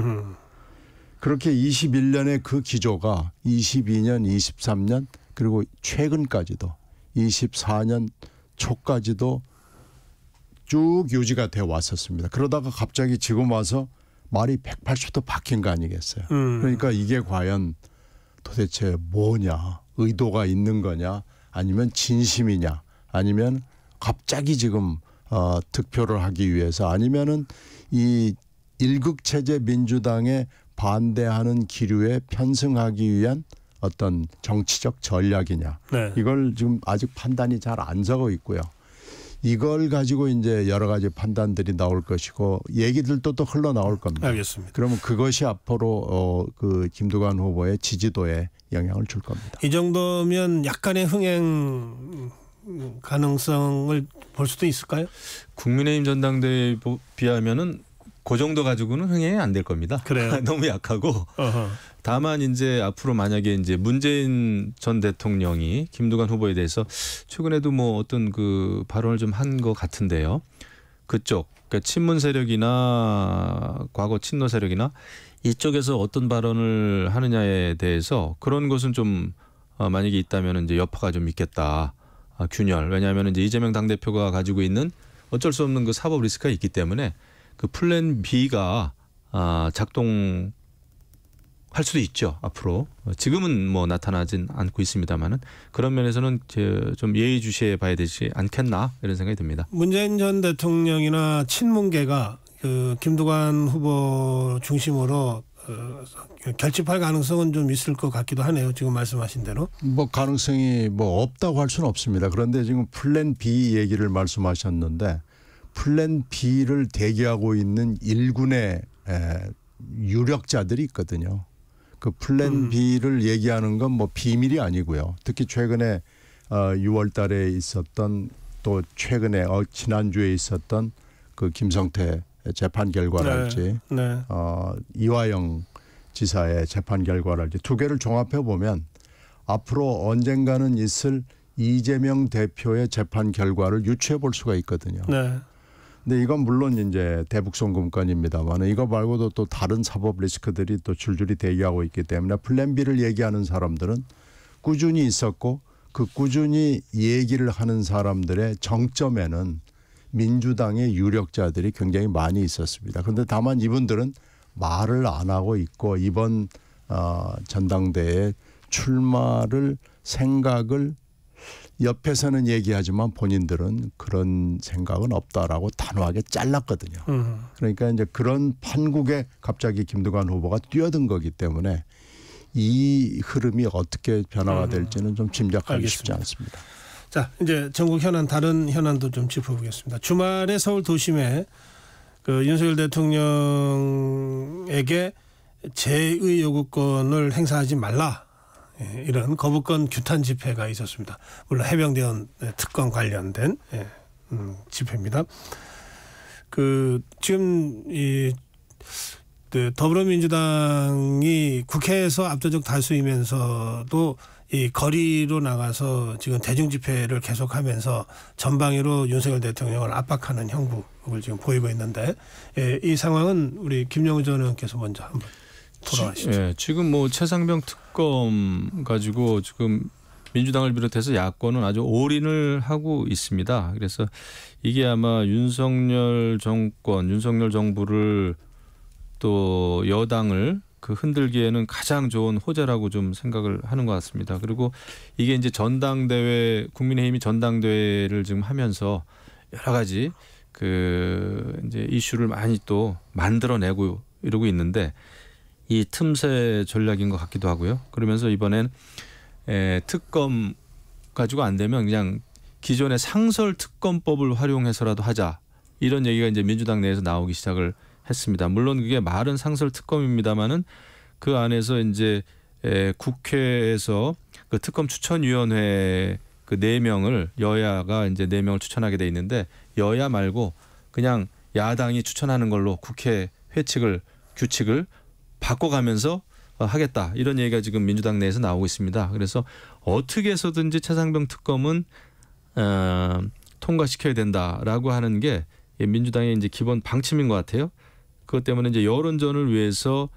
그렇게 21년의 그 기조가 22년, 23년 그리고 최근까지도 24년 초까지도 쭉 유지가 되어 왔었습니다. 그러다가 갑자기 지금 와서 말이 180도 바뀐 거 아니겠어요. 그러니까 이게 과연 도대체 뭐냐, 의도가 있는 거냐, 아니면 진심이냐, 아니면 갑자기 지금 득표를 하기 위해서, 아니면은 이 일극체제 민주당에 반대하는 기류에 편승하기 위한 어떤 정치적 전략이냐. 네. 이걸 지금 아직 판단이 잘 안 서고 있고요. 이걸 가지고 이제 여러 가지 판단들이 나올 것이고 얘기들도 또 흘러나올 겁니다. 알겠습니다. 그러면 그것이 앞으로 그 김두관 후보의 지지도에 영향을 줄 겁니다. 이 정도면 약간의 흥행 가능성을 볼 수도 있을까요? 국민의힘 전당대회에 비하면은 그 정도 가지고는 흥행이 안 될 겁니다. 그래요. 너무 약하고. 다만 이제 앞으로 만약에 이제 문재인 전 대통령이 김두관 후보에 대해서 최근에도 뭐 어떤 그 발언을 좀 한 것 같은데요. 그쪽 그러니까 친문 세력이나 과거 친노 세력이나 이쪽에서 어떤 발언을 하느냐에 대해서 그런 것은 좀 만약에 있다면 이제 여파가 좀 있겠다. 균열. 왜냐하면 이제 이재명 당대표가 가지고 있는 어쩔 수 없는 그 사법 리스크가 있기 때문에 그 플랜 B가 작동할 수도 있죠. 앞으로 지금은 뭐 나타나진 않고 있습니다만은 그런 면에서는 좀 예의주시해 봐야 되지 않겠나 이런 생각이 듭니다. 문재인 전 대통령이나 친문계가 그 김두관 후보 중심으로 결집할 가능성은 좀 있을 것 같기도 하네요. 지금 말씀하신 대로. 뭐 가능성이 뭐 없다고 할 수는 없습니다. 그런데 지금 플랜 B 얘기를 말씀하셨는데 플랜 B를 대기하고 있는 일군의 유력자들이 있거든요. 그 플랜 B를 얘기하는 건 뭐 비밀이 아니고요. 특히 최근에 6월 달에 있었던 또 최근에 지난주에 있었던 그 김성태 재판 결과랄지 이화영 지사의 재판 결과랄지 두 개를 종합해 보면 앞으로 언젠가는 있을 이재명 대표의 재판 결과를 유추해 볼 수가 있거든요. 네. 근데 이건 물론 이제 대북송금권입니다만 이거 말고도 또 다른 사법 리스크들이 또 줄줄이 대기하고 있기 때문에 플랜 B를 얘기하는 사람들은 꾸준히 있었고 그 꾸준히 얘기를 하는 사람들의 정점에는 민주당의 유력자들이 굉장히 많이 있었습니다. 그런데 다만 이분들은 말을 안 하고 있고 이번 전당대회에 출마를 생각을 옆에서는 얘기하지만 본인들은 그런 생각은 없다라고 단호하게 잘랐거든요. 그러니까 이제 그런 판국에 갑자기 김두관 후보가 뛰어든 거기 때문에 이 흐름이 어떻게 변화가 될지는 좀 짐작하기 쉽지 않습니다. 자, 이제 전국 현안 다른 현안도 좀 짚어보겠습니다. 주말에 서울 도심에 그 윤석열 대통령에게 재의 요구권을 행사하지 말라. 이런 거부권 규탄 집회가 있었습니다. 물론 해병대원 특권 관련된 집회입니다. 그 지금 이 더불어민주당이 국회에서 압도적 다수이면서도 이 거리로 나가서 지금 대중 집회를 계속하면서 전방위로 윤석열 대통령을 압박하는 형국을 지금 보이고 있는데 이 상황은 우리 김영우 전 의원께서 먼저 한번 돌아가시죠. 예, 지금 뭐 최상병 특검 가지고 지금 민주당을 비롯해서 야권은 아주 올인을 하고 있습니다. 그래서 이게 아마 윤석열 정권, 윤석열 정부를 또 여당을 그 흔들기에는 가장 좋은 호재라고 좀 생각을 하는 것 같습니다. 그리고 이게 이제 전당대회, 국민의힘이 전당대회를 지금 하면서 여러 가지 그 이제 이슈를 많이 또 만들어내고 이러고 있는데 이 틈새 전략인 것 같기도 하고요. 그러면서 이번엔 특검 가지고 안 되면 그냥 기존의 상설 특검법을 활용해서라도 하자. 이런 얘기가 이제 민주당 내에서 나오기 시작을 했습니다. 물론 그게 말은 상설 특검입니다만은 그 안에서 이제 국회에서 그 특검 추천위원회 그 4명을 여야가 이제 4명을 추천하게 돼 있는데 여야 말고 그냥 야당이 추천하는 걸로 국회 규칙을 바꿔가면서 하겠다. 이런 얘기가 지금 민주당 내에서 나오고 있습니다. 그래서 어떻게 해서든지 최상병 특검은 통과시켜야 된다라고 하는 게 민주당의 이제 기본 방침인 것 같아요. 그것 때문에 이제 여론전을 위해서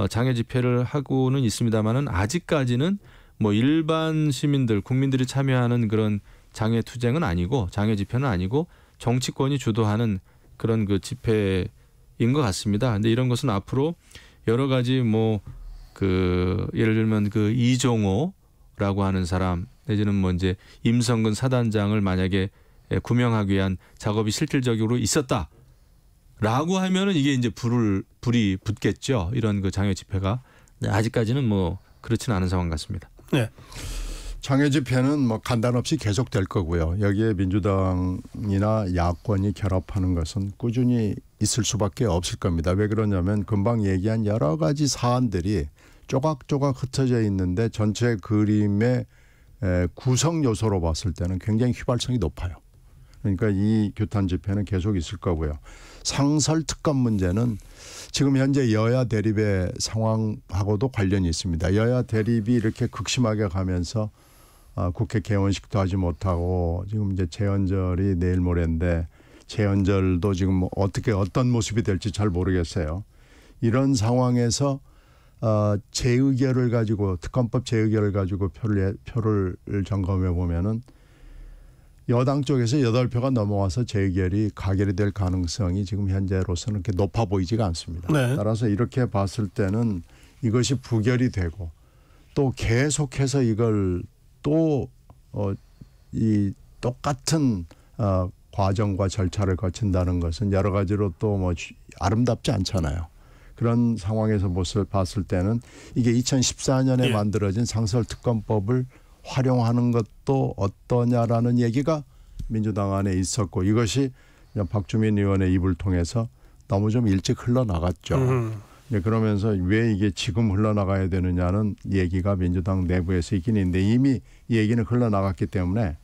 장외 집회를 하고는 있습니다만은 아직까지는 뭐 일반 시민들, 국민들이 참여하는 그런 장외 투쟁은 아니고 장외 집회는 아니고 정치권이 주도하는 그런 그 집회인 것 같습니다. 근데 이런 것은 앞으로 여러 가지 뭐 그 예를 들면 그 이종호라고 하는 사람 내지는 뭐 이제 임성근 사단장을 만약에 구명하기 위한 작업이 실질적으로 있었다라고 하면은 이게 이제 불이 붙겠죠. 이런 그 장외 집회가. 아직까지는 뭐 그렇지는 않은 상황 같습니다. 네. 장외 집회는 뭐 간단 없이 계속될 거고요. 여기에 민주당이나 야권이 결합하는 것은 꾸준히 있을 수밖에 없을 겁니다. 왜 그러냐면 금방 얘기한 여러 가지 사안들이 조각조각 흩어져 있는데 전체 그림의 구성 요소로 봤을 때는 굉장히 휘발성이 높아요. 그러니까 이 규탄 집회는 계속 있을 거고요. 상설 특검 문제는 지금 현재 여야 대립의 상황하고도 관련이 있습니다. 여야 대립이 이렇게 극심하게 가면서 국회 개원식도 하지 못하고 지금 이제 재헌절이 내일 모레인데 재헌절도 지금 어떤 모습이 될지 잘 모르겠어요. 이런 상황에서 재의결을 가지고 특검법 재의결을 가지고 표를 점검해 보면은 여당 쪽에서 8표가 넘어와서 재의결이 가결이 될 가능성이 지금 현재로서는 그렇게 높아 보이지가 않습니다. 네. 따라서 이렇게 봤을 때는 이것이 부결이 되고 또 계속해서 이걸 또 이 똑같은 과정과 절차를 거친다는 것은 여러 가지로 또 뭐 아름답지 않잖아요. 그런 상황에서 봤을 때는 이게 2014년에 만들어진 상설특검법을 활용하는 것도 어떠냐라는 얘기가 민주당 안에 있었고 이것이 박주민 의원의 입을 통해서 너무 좀 일찍 흘러나갔죠. 그러면서 왜 이게 지금 흘러나가야 되느냐는 얘기가 민주당 내부에서 있긴 있는데 이미 이 얘기는 흘러나갔기 때문에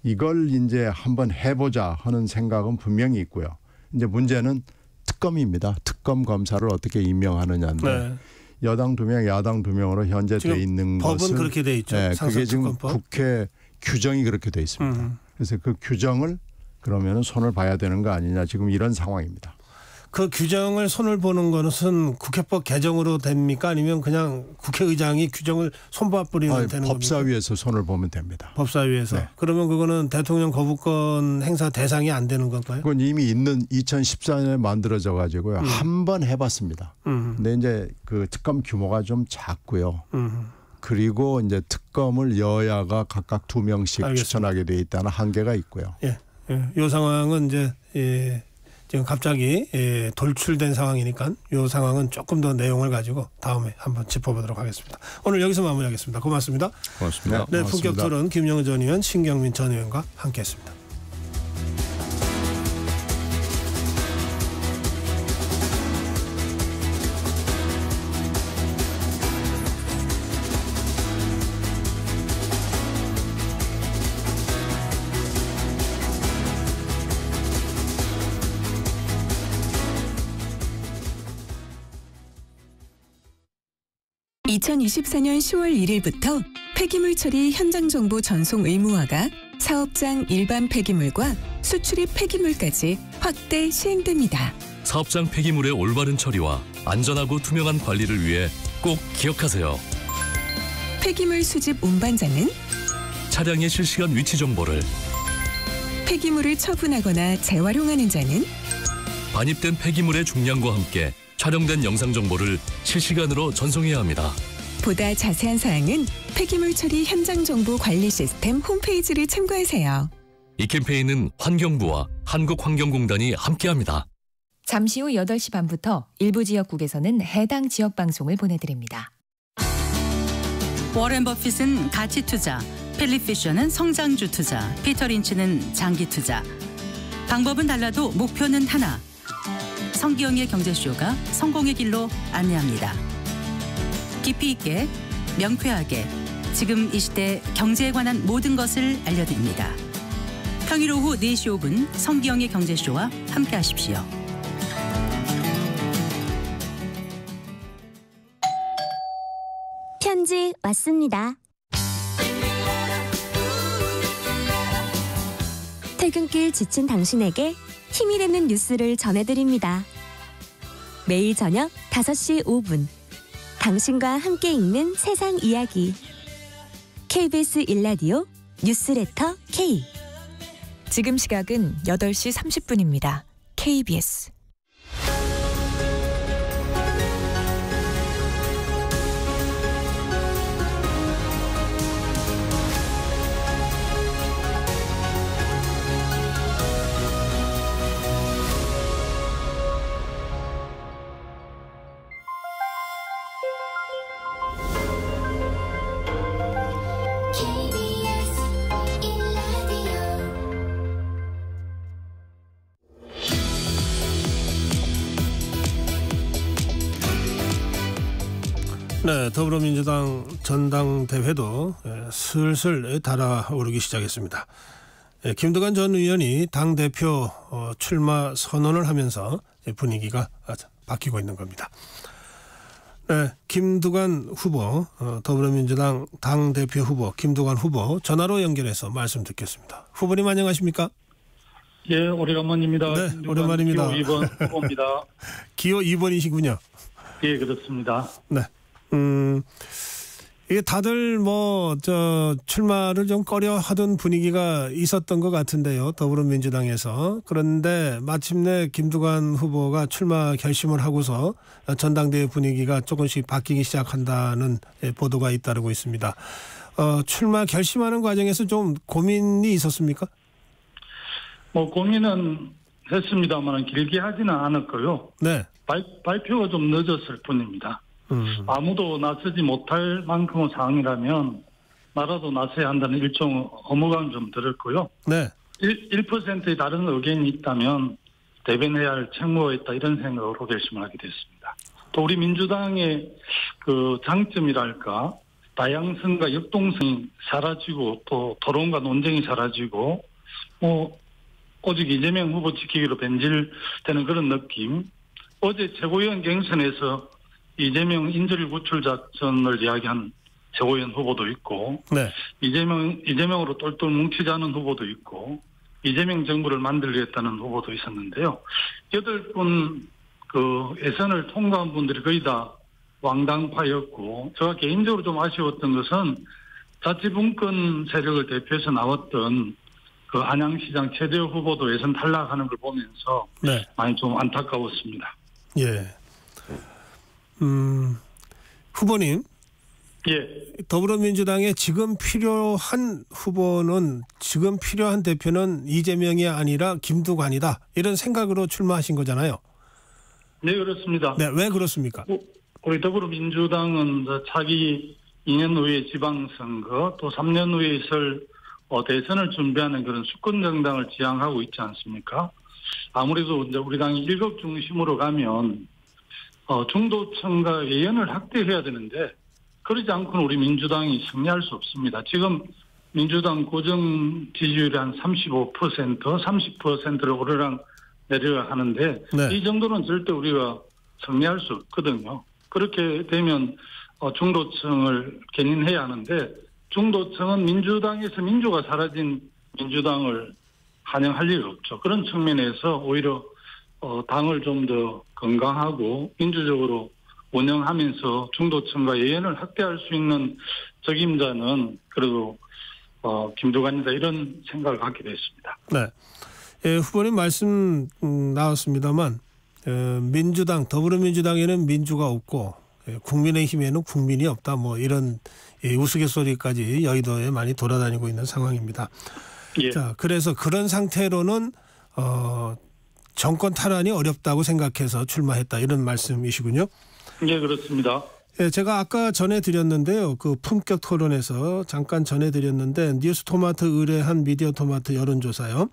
이걸 이제 한번 해보자 하는 생각은 분명히 있고요. 이제 문제는 특검입니다. 특검 검사를 어떻게 임명하느냐인데 네. 여당 2명, 야당 2명으로 현재 돼 있는 법은 것은 그렇게 돼 있죠. 네, 그게 지금 국회 규정이 그렇게 돼 있습니다. 그래서 그 규정을 그러면 손을 봐야 되는 거 아니냐 지금 이런 상황입니다. 그 규정을 손을 보는 것은 국회법 개정으로 됩니까? 아니면 그냥 국회의장이 규정을 손봐 뿌리면 되는 겁니까? 법사위에서 손을 보면 됩니다. 법사위에서. 네. 그러면 그거는 대통령 거부권 행사 대상이 안 되는 건가요? 그건 이미 있는 2014년에 만들어져 가지고요. 한 번 해봤습니다. 근데 이제 그 특검 규모가 좀 작고요. 그리고 이제 특검을 여야가 각각 2명씩 알겠습니다. 추천하게 돼 있다는 한계가 있고요. 예. 이 상황은 이제 지금 갑자기 돌출된 상황이니까 이 상황은 조금 더 내용을 가지고 다음에 한번 짚어보도록 하겠습니다. 오늘 여기서 마무리하겠습니다. 고맙습니다. 고맙습니다. 네, 품격 토론 김영우 전 의원, 신경민 전 의원과 함께했습니다. (2024년 10월 1일부터) 폐기물 처리 현장 정보 전송 의무화가 사업장 일반 폐기물과 수출입 폐기물까지 확대 시행됩니다. 사업장 폐기물의 올바른 처리와 안전하고 투명한 관리를 위해 꼭 기억하세요. 폐기물 수집 운반자는 차량의 실시간 위치 정보를, 폐기물을 처분하거나 재활용하는 자는 반입된 폐기물의 중량과 함께 촬영된 영상 정보를 실시간으로 전송해야 합니다. 보다 자세한 사항은 폐기물 처리 현장 정보 관리 시스템 홈페이지를 참고하세요. 이 캠페인은 환경부와 한국환경공단이 함께합니다. 잠시 후 8시 반부터 일부 지역국에서는 해당 지역 방송을 보내드립니다. 워렌 버핏은 가치 투자, 필립 피셔는 성장주 투자, 피터 린치는 장기 투자. 방법은 달라도 목표는 하나. 성기영의 경제쇼가 성공의 길로 안내합니다. 깊이 있게, 명쾌하게, 지금 이 시대 경제에 관한 모든 것을 알려드립니다. 평일 오후 4시 5분 성기영의 경제쇼와 함께하십시오. 편지 왔습니다. 퇴근길 지친 당신에게 힘이 되는 뉴스를 전해드립니다. 매일 저녁 5시 5분 당신과 함께 읽는 세상 이야기 KBS 1라디오 뉴스레터 K. 지금 시각은 8시 30분입니다. KBS. 네, 더불어민주당 전당대회도 슬슬 달아오르기 시작했습니다. 김두관 전 의원이 당대표 출마 선언을 하면서 분위기가 바뀌고 있는 겁니다. 네, 김두관 후보, 더불어민주당 당대표 후보 김두관 후보 전화로 연결해서 말씀 듣겠습니다. 후보님 안녕하십니까? 예, 오래간만입니다. 네, 오랜만입니다. 기호 2번 후보입니다. 기호 2번이시군요. 예, 그렇습니다. 네. 이게 다들 출마를 좀 꺼려 하던 분위기가 있었던 것 같은데요. 더불어민주당에서. 그런데 마침내 김두관 후보가 출마 결심을 하고서 전당대회 분위기가 조금씩 바뀌기 시작한다는 보도가 잇따르고 있습니다. 출마 결심하는 과정에서 좀 고민이 있었습니까? 고민은 했습니다만 길게 하지는 않았고요. 네. 발표가 좀 늦었을 뿐입니다. 아무도 나서지 못할 만큼의 상황이라면 나라도 나서야 한다는 일종 의무감 좀 들었고요. 네. 1%의 다른 의견이 있다면 대변해야 할 책무가 있다 이런 생각으로 결심을 하게 됐습니다. 또 우리 민주당의 그 장점이랄까 다양성과 역동성이 사라지고 또 토론과 논쟁이 사라지고 오직 이재명 후보 지키기로 변질되는 그런 느낌. 어제 최고위원 경선에서 이재명 인질 구출 작전을 이야기한 최고위원 후보도 있고, 네. 이재명으로 똘똘 뭉치자는 후보도 있고, 이재명 정부를 만들겠다는 후보도 있었는데요. 8분 예선을 통과한 분들이 거의 다 왕당파였고, 제가 개인적으로 좀 아쉬웠던 것은 자치분권 세력을 대표해서 나왔던 안양시장 최재호 후보도 예선 탈락하는 걸 보면서 네. 많이 좀 안타까웠습니다. 예. 후보님. 예. 더불어민주당에 지금 필요한 후보는, 지금 필요한 대표는 이재명이 아니라 김두관이다. 이런 생각으로 출마하신 거잖아요. 네, 그렇습니다. 네, 왜 그렇습니까? 우리 더불어민주당은 차기 2년 후에 지방선거 또 3년 후에 있을 대선을 준비하는 그런 수권 정당을 지향하고 있지 않습니까? 아무래도 이제 우리 당이 일극 중심으로 가면 중도층과 예연을 확대해야 되는데 그러지 않고는 우리 민주당이 승리할 수 없습니다. 지금 민주당 고정 지지율이 한 35%, 30%를 오르락 내려야 하는데 네. 이 정도는 절대 우리가 승리할 수 없거든요. 그렇게 되면 중도층을 견인해야 하는데 중도층은 민주당에서 민주가 사라진 민주당을 환영할 리가 없죠. 그런 측면에서 오히려 당을 좀 더 건강하고 민주적으로 운영하면서 중도층과 예연을 확대할 수 있는 적임자는 그래도 김두관이다 이런 생각을 갖게 됐습니다. 네, 예, 후보님 말씀 나왔습니다만 민주당, 더불어민주당에는 민주가 없고 국민의힘에는 국민이 없다. 이런 우스갯소리까지 여의도에 많이 돌아다니고 있는 상황입니다. 예. 자, 그래서 그런 상태로는 정권 탈환이 어렵다고 생각해서 출마했다 이런 말씀이시군요. 네, 그렇습니다. 예, 제가 아까 전해드렸는데요. 그 품격 토론에서 잠깐 전해드렸는데 뉴스토마토 의뢰한 미디어토마토 여론조사요.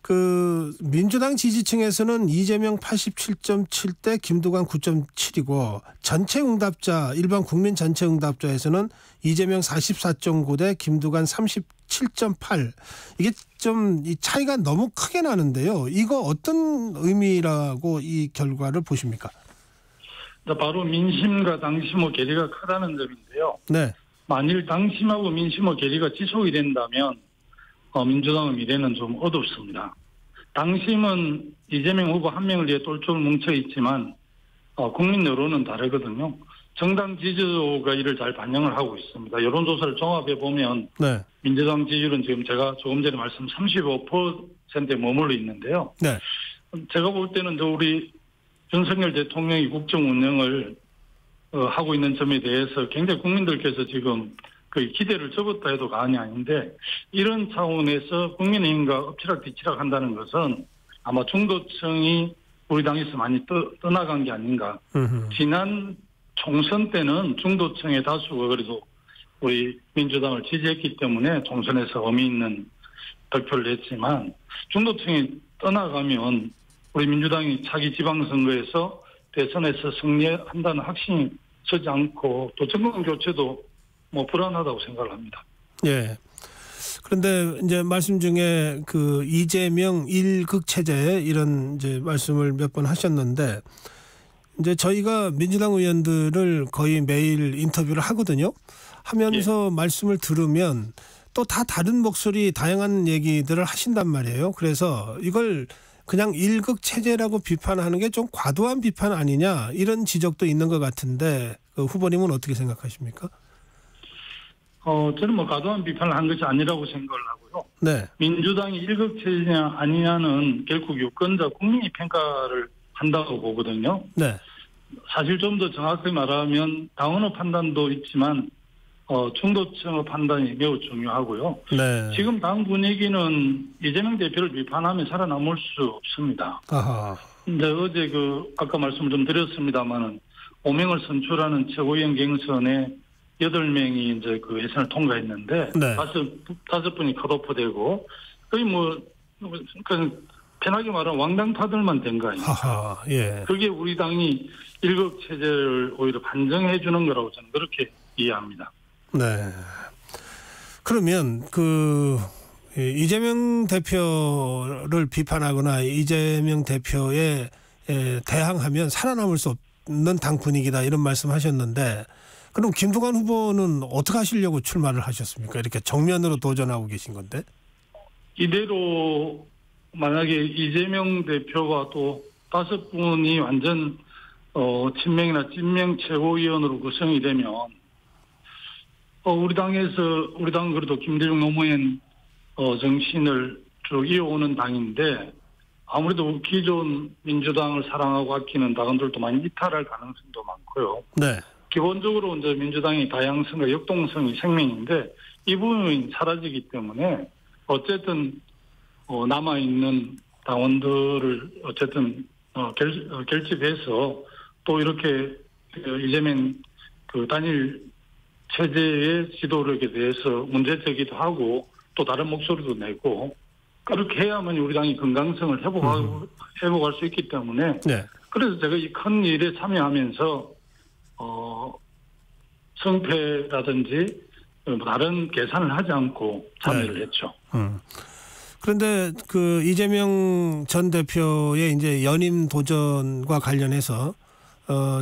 그 민주당 지지층에서는 이재명 87.7대 김두관 9.7이고 전체 응답자 일반 국민 전체 응답자에서는 이재명 44.9대 김두관 37.8 이게 좀 이 차이가 너무 크게 나는데요. 이거 어떤 의미라고 이 결과를 보십니까? 바로 민심과 당심의 괴리가 크다는 점인데요. 네. 만일 당심하고 민심의 괴리가 지속이 된다면 민주당의 미래는 좀 어둡습니다. 당심은 이재명 후보 한 명을 위해 똘똘 뭉쳐 있지만 국민 여론은 다르거든요. 정당 지지도가 이를 잘 반영을 하고 있습니다. 여론조사를 종합해 보면 네. 민주당 지지율은 지금 제가 조금 전에 말씀 35%에 머물러 있는데요. 네. 제가 볼 때는 우리 윤석열 대통령이 국정 운영을 하고 있는 점에 대해서 굉장히 국민들께서 지금 그 기대를 접었다 해도 과언이 아닌데 이런 차원에서 국민의힘과 엎치락뒤치락 한다는 것은 아마 중도층이 우리 당에서 많이 떠나간 게 아닌가. 지난 총선 때는 중도층의 다수가 그래도 우리 민주당을 지지했기 때문에 총선에서 의미 있는 득표를 했지만 중도층이 떠나가면 우리 민주당이 차기 지방선거에서 대선에서 승리한다는 확신이 서지 않고 또 정권 교체도 불안하다고 생각을 합니다. 예. 그런데 이제 말씀 중에 그 이재명 1극 체제 이런 이제 말씀을 몇 번 하셨는데 이제 저희가 민주당 의원들을 거의 매일 인터뷰를 하거든요. 하면서 말씀을 들으면 또 다 다른 목소리 다양한 얘기들을 하신단 말이에요. 그래서 이걸 그냥 1극 체제라고 비판하는 게 좀 과도한 비판 아니냐 이런 지적도 있는 것 같은데 그 후보님은 어떻게 생각하십니까? 저는 과도한 비판을 한 것이 아니라고 생각을 하고요. 네. 민주당이 1극 체제냐 아니냐는 결국 유권자 국민이 평가를 한다고 보거든요. 네. 사실 좀 더 정확하게 말하면 당원의 판단도 있지만 중도층의 판단이 매우 중요하고요. 네. 지금 당 분위기는 이재명 대표를 비판하면 살아남을 수 없습니다. 아하. 이제 어제 아까 말씀을 좀 드렸습니다만은 5명을 선출하는 최고위원 경선에 8명이 이제 그 예선을 통과했는데 네. 다섯 분이 컷오프되고 거의 편하게 말하면 왕당파들만 된 거 아닙니까? 하하, 예. 그게 우리 당이 1극 체제를 오히려 반증해 주는 거라고 저는 그렇게 이해합니다. 네. 그러면 이재명 대표를 비판하거나 이재명 대표에 대항하면 살아남을 수 없는 당 분위기다 이런 말씀하셨는데 그럼 김두관 후보는 어떻게 하시려고 출마를 하셨습니까? 이렇게 정면으로 도전하고 계신 건데. 이대로 만약에 이재명 대표가 또 5분이 완전 친명이나 찐명 최고위원으로 구성이 되면 우리 당은 그래도 김대중 노무현 정신을 쭉 이어오는 당인데 아무래도 기존 민주당을 사랑하고 아끼는 당원들도 많이 이탈할 가능성도 많고요. 네. 기본적으로 이제 민주당의 다양성과 역동성이 생명인데 이 부분이 사라지기 때문에 어쨌든 남아있는 당원들을 어쨌든 결집해서 또 이렇게 이재명 단일 체제의 지도력에 대해서 문제제기도 하고 또 다른 목소리도 내고 그렇게 해야만 우리 당이 건강성을 회복할 수 있기 때문에 네. 그래서 제가 이 큰 일에 참여하면서 성패라든지 다른 계산을 하지 않고 참여를 했죠. 그런데 이재명 전 대표의 이제 연임 도전과 관련해서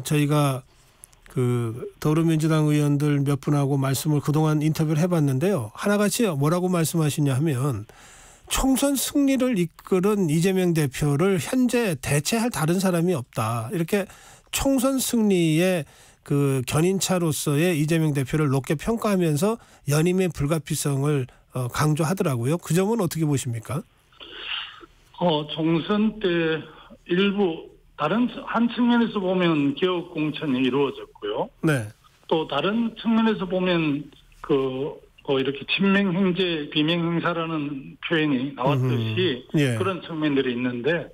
저희가 더불어민주당 의원들 몇 분하고 말씀을 그동안 인터뷰를 해봤는데요. 하나같이 뭐라고 말씀하시냐 하면 총선 승리를 이끌은 이재명 대표를 현재 대체할 다른 사람이 없다. 이렇게 총선 승리의 견인차로서의 이재명 대표를 높게 평가하면서 연임의 불가피성을 강조하더라고요. 그 점은 어떻게 보십니까? 총선 때 일부 다른 한 측면에서 보면 개혁 공천이 이루어졌고요. 네. 또 다른 측면에서 보면 이렇게 친명행제, 비명행사라는 표현이 나왔듯이 예. 그런 측면들이 있는데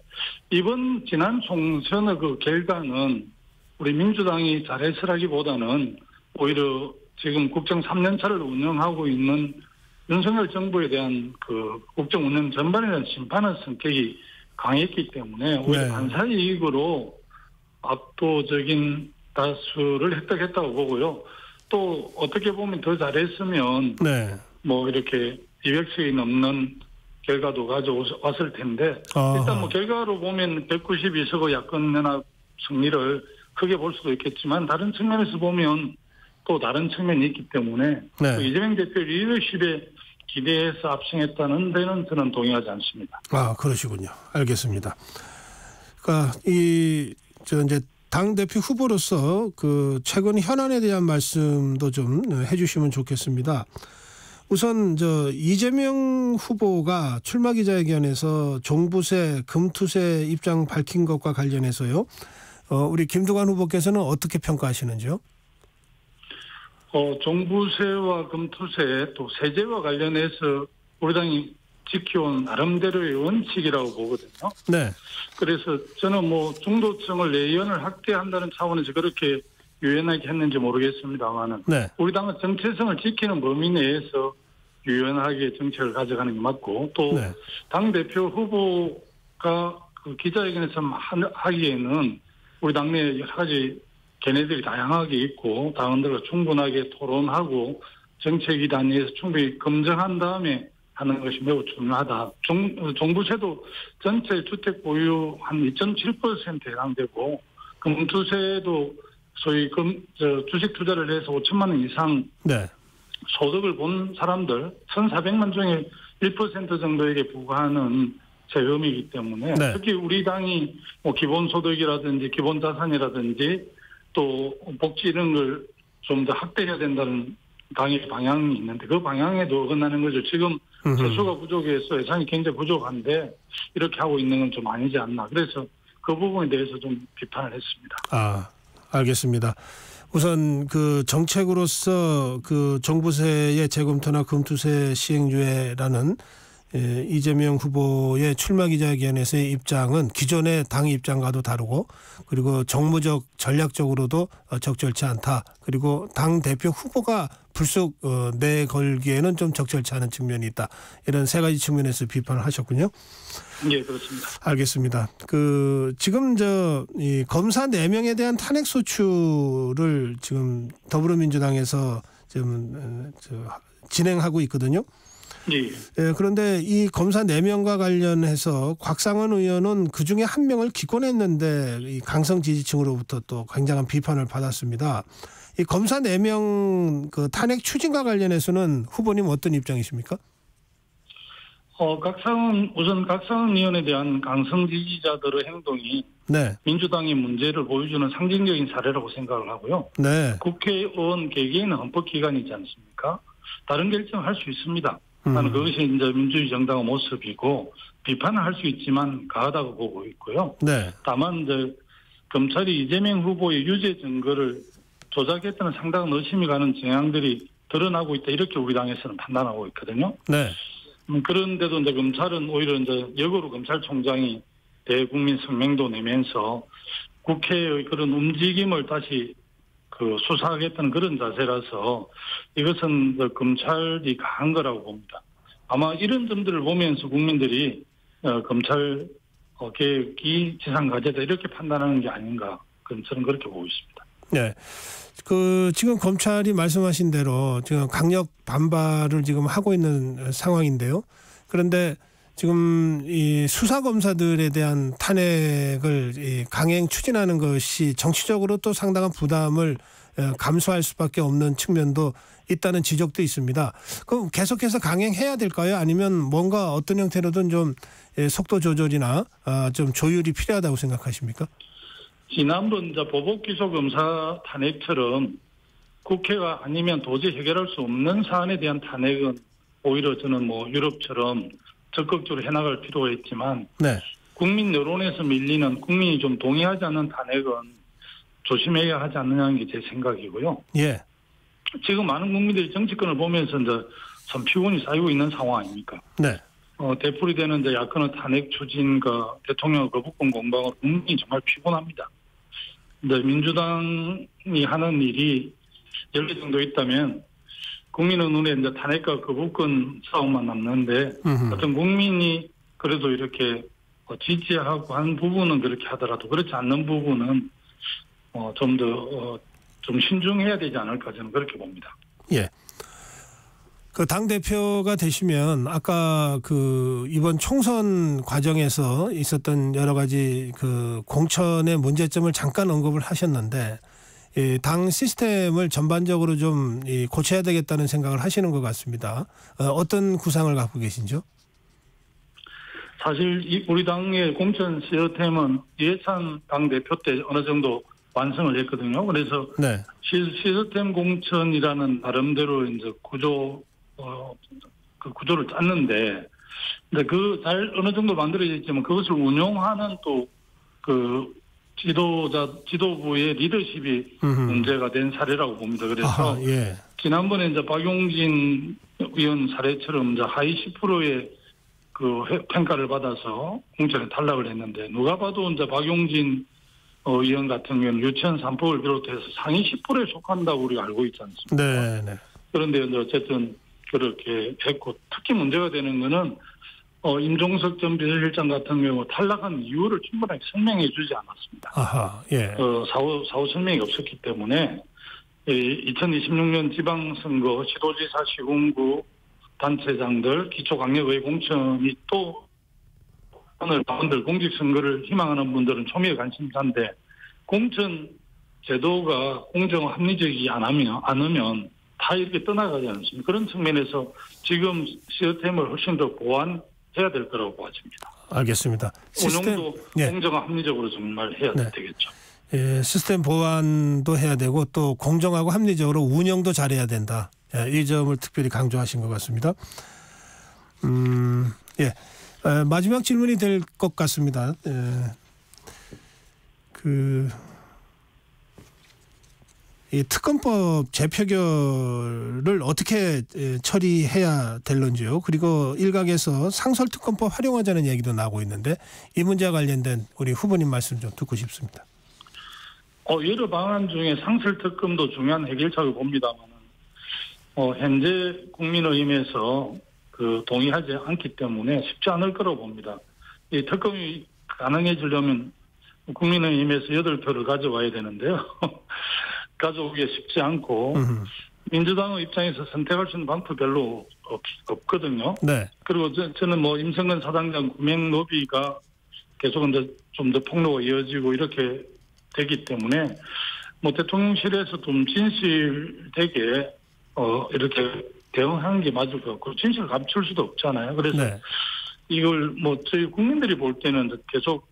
이번 지난 총선의 그 결과는 우리 민주당이 잘했으라기보다는 오히려 지금 국정 3년차를 운영하고 있는 윤석열 정부에 대한 그 국정 운영 전반에 대한 심판의 성격이 강했기 때문에 오히려 네. 반사이익으로 압도적인 다수를 획득했다고 보고요. 또 어떻게 보면 더 잘했으면 네. 뭐 이렇게 200석이 넘는 결과도 가져왔을 텐데 일단 뭐 결과로 보면 192석의 야권연합 승리를 크게 볼 수도 있겠지만 다른 측면에서 보면 또 다른 측면이 있기 때문에 네. 그 이재명 대표 리더십에 기대해서 압승했다는 데는 저는 동의하지 않습니다. 그러시군요. 알겠습니다. 그러니까 이제 당 대표 후보로서 그 최근 현안에 대한 말씀도 좀 해주시면 좋겠습니다. 우선 이재명 후보가 출마 기자회견에서 종부세, 금투세 입장 밝힌 것과 관련해서요. 우리 김두관 후보께서는 어떻게 평가하시는지요? 종부세와 금투세 또 세제와 관련해서 우리 당이 지켜온 나름대로의 원칙이라고 보거든요. 네. 그래서 저는 뭐 중도층을 내연을 확대한다는 차원에서 그렇게 유연하게 했는지 모르겠습니다만은 네. 우리 당은 정체성을 지키는 범위 내에서 유연하게 정책을 가져가는 게 맞고 또 네. 당대표 후보가 그 기자회견에서 하기에는 우리 당내 여러 가지 견해들이 다양하게 있고 당원들과 충분하게 토론하고 정책이 단위에서 충분히 검증한 다음에 하는 것이 매우 중요하다. 종부세도 전체 주택 보유 한 2.7%에 해당되고 금투세도 소위 주식 투자를 해서 5천만 원 이상 네. 소득을 본 사람들 1,400만 중에 1% 정도에게 부과하는 세금이기 때문에 네. 특히 우리 당이 뭐 기본소득이라든지 기본자산이라든지 또 복지 이런 걸 좀 더 확대해야 된다는 당의 방향이 있는데 그 방향에도 어긋나는 거죠. 지금 재수가 부족해서 예산이 굉장히 부족한데 이렇게 하고 있는 건 좀 아니지 않나. 그래서 그 부분에 대해서 좀 비판을 했습니다. 알겠습니다. 우선 그 정책으로서 그 종부세의 재검토나 금투세 시행주의라는 이재명 후보의 출마 기자회견에서의 입장은 기존의 당의 입장과도 다르고 그리고 정무적 전략적으로도 적절치 않다. 그리고 당 대표 후보가 불쑥 내걸기에는 좀 적절치 않은 측면이 있다. 이런 세 가지 측면에서 비판을 하셨군요. 예, 그렇습니다. 알겠습니다. 지금 이 검사 4명에 대한 탄핵 소추를 지금 더불어민주당에서 지금 진행하고 있거든요. 예, 그런데 이 검사 4명과 관련해서 곽상원 의원은 그중에 한 명을 기권했는데 이 강성 지지층으로부터 또 굉장한 비판을 받았습니다. 이 검사 4명 그 탄핵 추진과 관련해서는 후보님 어떤 입장이십니까? 각상원 의원에 대한 강성 지지자들의 행동이 네. 민주당의 문제를 보여주는 상징적인 사례라고 생각을 하고요. 네. 국회의원 개개인은 헌법기관이지 않습니까? 다른 결정을 할 수 있습니다. 나는 그것이 이제 민주주의 정당의 모습이고 비판을 할 수 있지만 가하다고 보고 있고요. 네. 다만 이제 검찰이 이재명 후보의 유죄 증거를 조작했다는 상당한 의심이 가는 정황들이 드러나고 있다 이렇게 우리 당에서는 판단하고 있거든요. 네. 그런데도 이제 검찰은 오히려 이제 역으로 검찰총장이 대국민 성명도 내면서 국회의 그런 움직임을 다시 수사하겠다는 그런 자세라서 이것은 검찰이 강한 거라고 봅니다. 아마 이런 점들을 보면서 국민들이 검찰 개혁이 지상과제다 이렇게 판단하는 게 아닌가. 저는 그렇게 보고 있습니다. 네. 지금 검찰이 말씀하신 대로 지금 강력 반발을 지금 하고 있는 상황인데요. 그런데 지금 이 수사 검사들에 대한 탄핵을 강행 추진하는 것이 정치적으로 또 상당한 부담을 감수할 수밖에 없는 측면도 있다는 지적도 있습니다. 그럼 계속해서 강행해야 될까요? 아니면 뭔가 어떤 형태로든 좀 속도 조절이나 좀 조율이 필요하다고 생각하십니까? 지난번 보복기소검사 탄핵처럼 국회가 아니면 도저히 해결할 수 없는 사안에 대한 탄핵은 오히려 저는 뭐 유럽처럼 적극적으로 해나갈 필요가 있지만 네. 국민 여론에서 밀리는 국민이 좀 동의하지 않는 탄핵은 조심해야 하지 않느냐는 게 제 생각이고요. 예. 지금 많은 국민들이 정치권을 보면서 이제 참 피곤이 쌓이고 있는 상황 아닙니까? 네. 되풀이 되는 이제 야권의 탄핵 추진과 대통령 거부권 공방으로 국민이 정말 피곤합니다. 근데 민주당이 하는 일이 10개 정도 있다면 국민의 눈에 이제 탄핵과 거부권 싸움만 남는데 어떤 국민이 그래도 이렇게 지지하고 한 부분은 그렇게 하더라도 그렇지 않는 부분은 좀 더 좀 신중해야 되지 않을까 저는 그렇게 봅니다. 예. 그 당대표가 되시면 아까 그 이번 총선 과정에서 있었던 여러 가지 그 공천의 문제점을 잠깐 언급을 하셨는데 이 당 시스템을 전반적으로 좀 고쳐야 되겠다는 생각을 하시는 것 같습니다. 어떤 구상을 갖고 계신지요? 사실 우리 당의 공천 시스템은 이해찬 당대표 때 어느 정도 완성을 했거든요. 그래서 네. 시스템 공천이라는 나름대로 이제 그 구조를 짰는데, 근데 그 잘 어느 정도 만들어져 있지만 그것을 운용하는 또 그 지도부의 리더십이 문제가 된 사례라고 봅니다. 그래서 아하, 예. 지난번에 이제 박용진 의원 사례처럼 이제 하위 10%의 그 평가를 받아서 공천에 탈락을 했는데 누가 봐도 이제 박용진 의원 같은 경우는 유치원 3법을 비롯해서 상위 10%에 속한다고 우리가 알고 있지 않습니까? 네, 네. 그런데 이제 어쨌든 그렇게 했고 특히 문제가 되는 거는 임종석 전 비서실장 같은 경우 탈락한 이유를 충분하게 설명해 주지 않았습니다. 아하, 예. 사후 설명이 없었기 때문에 2026년 지방선거 시도지사 시군구 단체장들 기초강력의 공천이 또 오늘 당원들 공직선거를 희망하는 분들은 초미의 관심사인데 공천 제도가 공정 합리적이지 않으면 다 이렇게 떠나가지 않습니까? 그런 측면에서 지금 시스템을 훨씬 더 보완해야 될 거라고 봐집니다. 알겠습니다. 운영도 공정한 합리적으로 정말 해야 되겠죠. 예, 시스템 보완도 해야 되고 또 공정하고 합리적으로 운영도 잘해야 된다. 예, 이 점을 특별히 강조하신 것 같습니다. 예. 마지막 질문이 될 것 같습니다. 이 특검법 재표결을 어떻게 처리해야 될런지요. 그리고 일각에서 상설특검법 활용하자는 얘기도 나오고 있는데 이 문제와 관련된 우리 후보님 말씀 좀 듣고 싶습니다. 여러 방안 중에 상설특검도 중요한 해결책을 봅니다만 현재 국민의힘에서 동의하지 않기 때문에 쉽지 않을 거라고 봅니다. 이 특검이 가능해지려면 국민의힘에서 8표를 가져와야 되는데요. 가져오기가 쉽지 않고 민주당의 입장에서 선택할 수 있는 방법이 별로 없거든요. 네. 그리고 저는 임성근 사단장 구명 로비가 계속 좀 더 폭로가 이어지고 이렇게 되기 때문에 대통령실에서 좀 진실되게 이렇게 대응하는 게 맞을 것 같고 진실을 감출 수도 없잖아요. 그래서 이걸 저희 국민들이 볼 때는 계속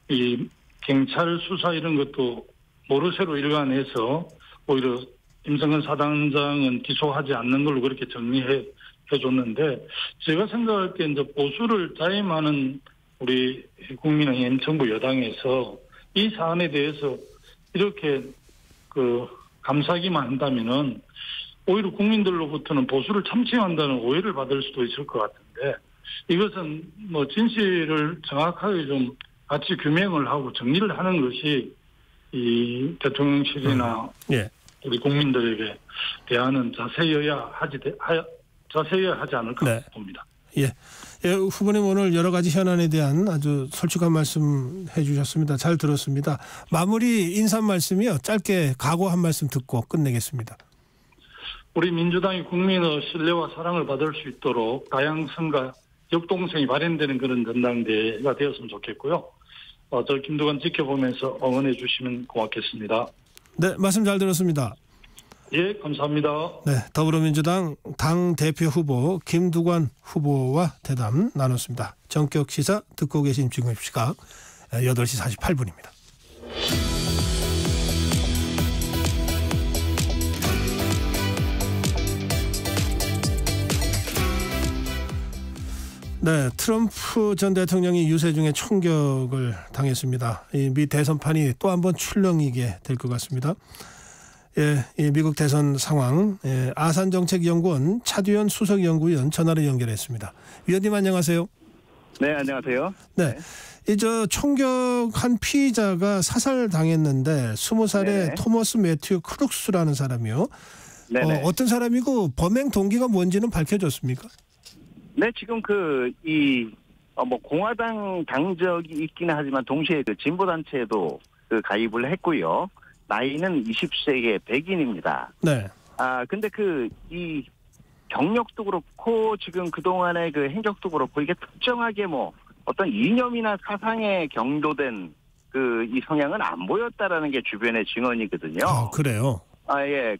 이 경찰 수사 이런 것도 모르쇠로 일관해서 오히려 임성근 사단장은 기소하지 않는 걸로 그렇게 정리해 줬는데 제가 생각할 때 이제 보수를 자임하는 우리 국민의힘 정부 여당에서 이 사안에 대해서 이렇게 감사하기만 한다면은 오히려 국민들로부터는 보수를 참칭한다는 오해를 받을 수도 있을 것 같은데 이것은 진실을 정확하게 좀 같이 규명을 하고 정리를 하는 것이 이 대통령실이나 우리 국민들에게 대하는 자세여야 하지 않을까 봅니다. 예. 후보님 오늘 여러 가지 현안에 대한 아주 솔직한 말씀 해주셨습니다. 잘 들었습니다. 마무리 인사 말씀이요. 짧게 각오 한 말씀 듣고 끝내겠습니다. 우리 민주당이 국민의 신뢰와 사랑을 받을 수 있도록 다양성과 역동성이 발현되는 그런 전당대회가 되었으면 좋겠고요. 저 김두관 지켜보면서 응원해 주시면 고맙겠습니다. 네, 말씀 잘 들었습니다. 예, 감사합니다. 네, 더불어민주당 당대표 후보 김두관 후보와 대담 나눴습니다. 전격 시사 듣고 계신 지금 시각 8시 48분입니다. 네, 트럼프 전 대통령이 유세 중에 총격을 당했습니다. 이 미 대선판이 또 한 번 출렁이게 될 것 같습니다. 예, 이 미국 대선 상황 아산정책연구원 차두현 수석연구위원 전화로 연결했습니다. 위원님 안녕하세요. 네, 안녕하세요. 네. 저 총격한 피의자가 사살당했는데 20살의 네네. 토머스 매튜 크룩스라는 사람이요. 네네. 어떤 사람이고 범행 동기가 뭔지는 밝혀졌습니까? 네, 지금 공화당 당적이 있기는 하지만 동시에 그 진보 단체에도 가입을 했고요. 나이는 20세의 백인입니다. 네. 근데 이 경력도 그렇고 지금 그동안의 그 행적도 그렇고 이게 특정하게 어떤 이념이나 사상에 경도된 이 성향은 안 보였다라는 게 주변의 증언이거든요. 그래요? 예.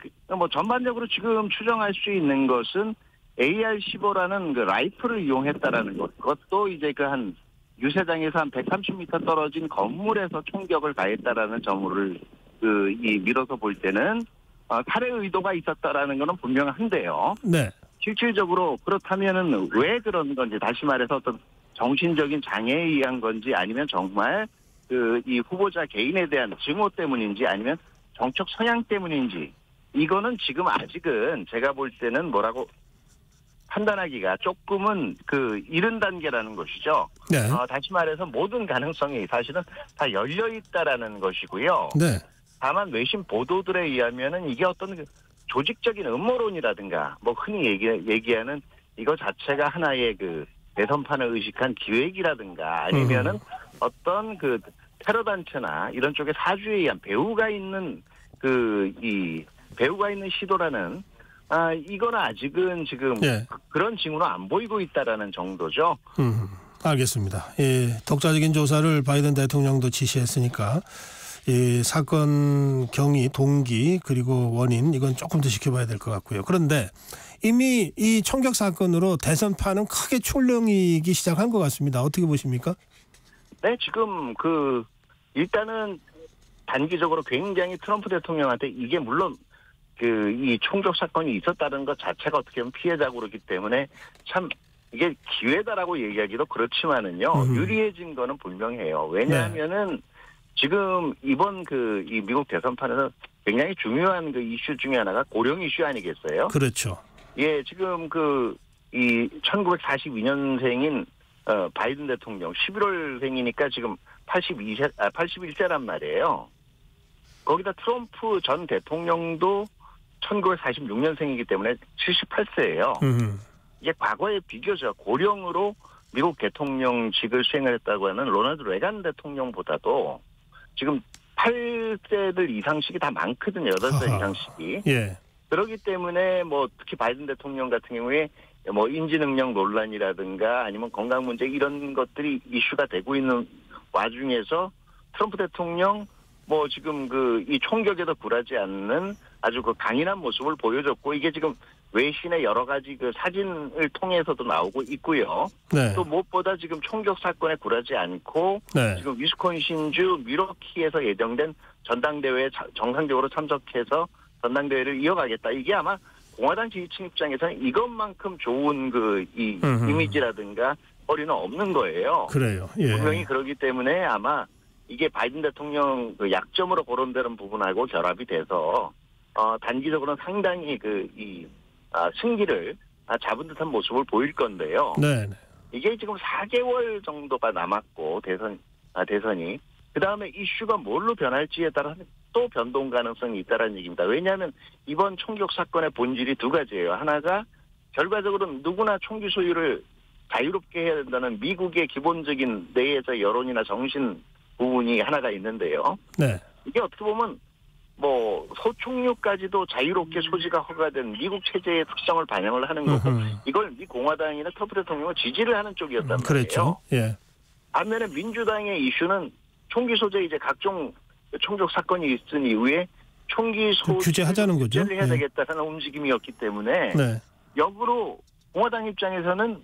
전반적으로 지금 추정할 수 있는 것은 AR-15라는 그 라이플을 이용했다라는 것. 그것도 이제 한 유세장에서 한 130m 떨어진 건물에서 총격을 가했다라는 점을 밀어서 볼 때는 살해 의도가 있었다라는 것은 분명한데요. 네. 실질적으로 그렇다면은 왜 그런 건지, 다시 말해서 어떤 정신적인 장애에 의한 건지, 아니면 정말 이 후보자 개인에 대한 증오 때문인지, 아니면 정책 성향 때문인지, 이거는 지금 아직은 제가 볼 때는 뭐라고 판단하기가 조금은 이른 단계라는 것이죠. 네. 다시 말해서 모든 가능성이 사실은 다 열려 있다라는 것이고요. 네. 다만 외신 보도들에 의하면은 이게 어떤 조직적인 음모론이라든가 흔히 얘기하는 이거 자체가 하나의 대선판을 의식한 기획이라든가, 아니면은 어떤 테러 단체나 이런 쪽에 사주에 의한 배후가 있는 배후가 있는 시도라는 이거는 아직은 지금 그런 징후는 안 보이고 있다라는 정도죠. 알겠습니다. 독자적인 조사를 바이든 대통령도 지시했으니까 이 사건 경위, 동기, 그리고 원인, 이건 조금 더 지켜봐야 될 것 같고요. 그런데 이미 이 총격 사건으로 대선판은 크게 출렁이기 시작한 것 같습니다. 어떻게 보십니까? 네, 지금 일단은 단기적으로 굉장히 트럼프 대통령한테 이게 물론 이 총격 사건이 있었다는 것 자체가 어떻게 보면 피해자고 그렇기 때문에 참 이게 기회다라고 얘기하기도 그렇지만은요, 유리해진 거는 분명해요. 왜냐하면은 지금 이번 이 미국 대선판에서 굉장히 중요한 이슈 중에 하나가 고령 이슈 아니겠어요? 그렇죠. 예, 지금 이 1942년생인 바이든 대통령 11월생이니까 지금 81세란 말이에요. 거기다 트럼프 전 대통령도 1946년생이기 때문에 78세예요. 이게 과거에 비교적 고령으로 미국 대통령직을 수행을 했다고 하는 로널드 레간 대통령보다도 지금 8세들 이상씩이 다 많거든요. 8세 이상씩이. 예. 그렇기 때문에 특히 바이든 대통령 같은 경우에 인지 능력 논란이라든가 아니면 건강 문제 이런 것들이 이슈가 되고 있는 와중에서 트럼프 대통령 지금 이 총격에도 굴하지 않는 아주 강인한 모습을 보여줬고, 이게 지금 외신의 여러 가지 사진을 통해서도 나오고 있고요. 네. 또 무엇보다 지금 총격 사건에 굴하지 않고 지금 위스콘신주 밀워키에서 예정된 전당대회에 정상적으로 참석해서 전당대회를 이어가겠다. 이게 아마 공화당 지지층 입장에서는 이것만큼 좋은 이 이미지라든가 거리는 없는 거예요. 그래요. 예. 분명히 그렇기 때문에 아마 이게 바이든 대통령 약점으로 거론되는 부분하고 결합이 돼서 단기적으로는 상당히 승기를 잡은 듯한 모습을 보일 건데요. 네. 이게 지금 4개월 정도가 남았고 대선이 그 다음에 이슈가 뭘로 변할지에 따라 또 변동 가능성이 있다는 얘기입니다. 왜냐하면 이번 총격 사건의 본질이 두 가지예요. 하나가 결과적으로 누구나 총기 소유를 자유롭게 해야 된다는 미국의 기본적인 내에서 여론이나 정신 부분이 하나가 있는데요. 네. 이게 어떻게 보면 소총류까지도 자유롭게 소지가 허가된 미국 체제의 특성을 반영을 하는 거고, 이걸 미 공화당이나 트럼프 대통령은 지지를 하는 쪽이었단 말이에요. 그렇죠. 예. 반면에 민주당의 이슈는 총기 소재 이제 각종 총격 사건이 있은 이후에 총기 소지 규제하자는 거죠. 규제를 해야 되겠다는 움직임이었기 때문에 역으로 공화당 입장에서는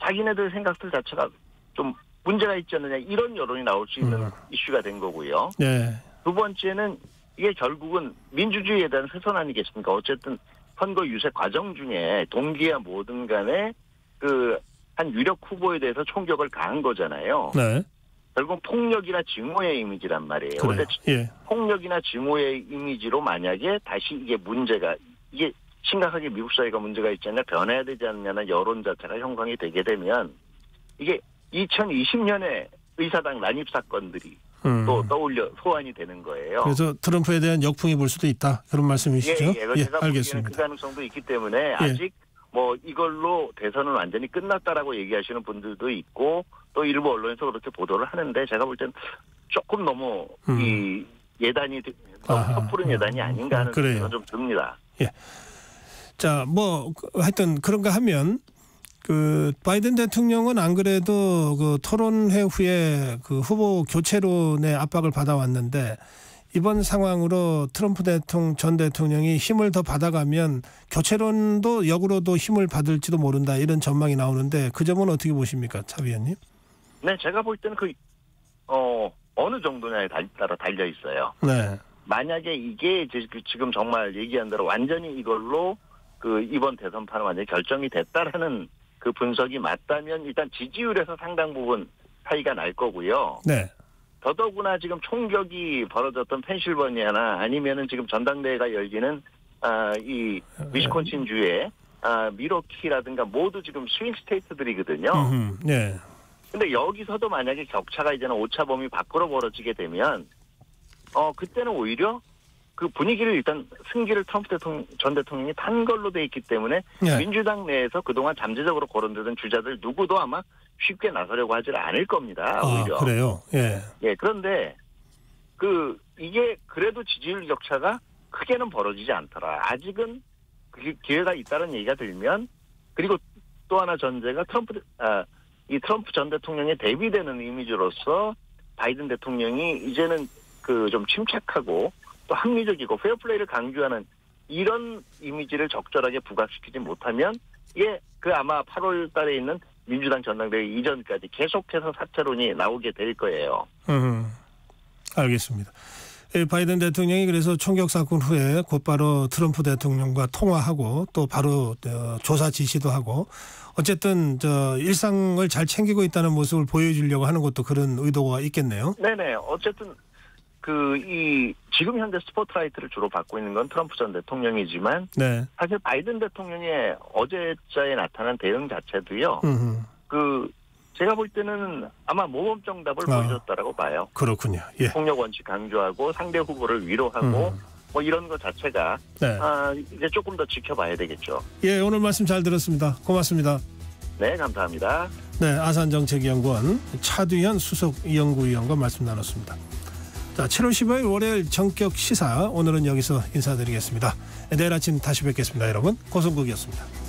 자기네들 생각들 자체가 좀 문제가 있지 않느냐 이런 여론이 나올 수 있는 이슈가 된 거고요. 네. 두 번째는 이게 결국은 민주주의에 대한 훼손 아니겠습니까? 어쨌든 선거 유세 과정 중에 동기야 뭐든 간에 한 유력 후보에 대해서 총격을 가한 거잖아요. 네. 결국 폭력이나 증오의 이미지란 말이에요. 그래요. 근데 폭력이나 증오의 이미지로 만약에 다시 이게 문제가 이게 심각하게 미국 사회가 문제가 있지 않냐 변해야 되지 않냐는 여론 자체가 형성이 되게 되면 이게 2020년에 의사당 난입 사건들이 또 떠올려 소환이 되는 거예요. 그래서 트럼프에 대한 역풍이 불 수도 있다 그런 말씀이시죠? 제가 알겠습니다. 그 가능성도 있기 때문에 아직 뭐 이걸로 대선은 완전히 끝났다라고 얘기하시는 분들도 있고 또 일부 언론에서 그렇게 보도를 하는데 제가 볼 땐 조금 너무 이 예단이 섣부른 예단이 아닌가 하는 생각이 좀 듭니다. 예. 자, 뭐 하여튼 그런가 하면 그 바이든 대통령은 안 그래도 그 토론회 후에 그 후보 교체론의 압박을 받아왔는데 이번 상황으로 트럼프 전 대통령이 힘을 더 받아가면 교체론도 역으로도 힘을 받을지도 모른다 이런 전망이 나오는데 그 점은 어떻게 보십니까, 차 위원님? 네, 제가 볼 때는 어느 정도냐에 따라 달려 있어요. 네. 만약에 이게 지금 정말 얘기한 대로 완전히 이걸로 그 이번 대선판은 완전히 결정이 됐다라는 그 분석이 맞다면 일단 지지율에서 상당 부분 차이가 날 거고요. 네. 더더구나 지금 총격이 벌어졌던 펜실버니아나 아니면은 지금 전당대회가 열리는 이 위스콘신 주의 미러키라든가 모두 지금 스윙 스테이트들이거든요. 네. 근데 여기서도 만약에 격차가 이제는 오차범위 밖으로 벌어지게 되면 그때는 오히려 그 분위기를 일단 승기를 트럼프 전 대통령이 탄 걸로 돼 있기 때문에 민주당 내에서 그동안 잠재적으로 거론되던 주자들 누구도 아마 쉽게 나서려고 하질 않을 겁니다. 오히려. 그래요? 예. 예, 그런데 이게 그래도 지지율 격차가 크게는 벌어지지 않더라. 아직은 그 기회가 있다는 얘기가 들면 그리고 또 하나 전제가 이 트럼프 전 대통령의 대비되는 이미지로서 바이든 대통령이 이제는 좀 침착하고 또 합리적이고 페어플레이를 강조하는 이런 이미지를 적절하게 부각시키지 못하면 이게 아마 8월 달에 있는 민주당 전당대회 이전까지 계속해서 사퇴론이 나오게 될 거예요. 알겠습니다. 바이든 대통령이 그래서 총격 사건 후에 곧바로 트럼프 대통령과 통화하고 또 바로 조사 지시도 하고 어쨌든 일상을 잘 챙기고 있다는 모습을 보여주려고 하는 것도 그런 의도가 있겠네요. 네네. 어쨌든 지금 현재 스포트라이트를 주로 받고 있는 건 트럼프 전 대통령이지만 사실 바이든 대통령의 어제자에 나타난 대응 자체도요. 제가 볼 때는 아마 모범 정답을 보여줬다라고 봐요. 그렇군요. 예. 폭력 원칙 강조하고 상대 후보를 위로하고 뭐 이런 것 자체가 이제 조금 더 지켜봐야 되겠죠. 예, 오늘 말씀 잘 들었습니다. 고맙습니다. 네, 감사합니다. 네, 아산정책연구원 차두현 수석 연구위원과 말씀 나눴습니다. 자, 7월 15일 월요일 정격 시사 오늘은 여기서 인사드리겠습니다. 내일 아침 다시 뵙겠습니다. 여러분, 고성국이었습니다.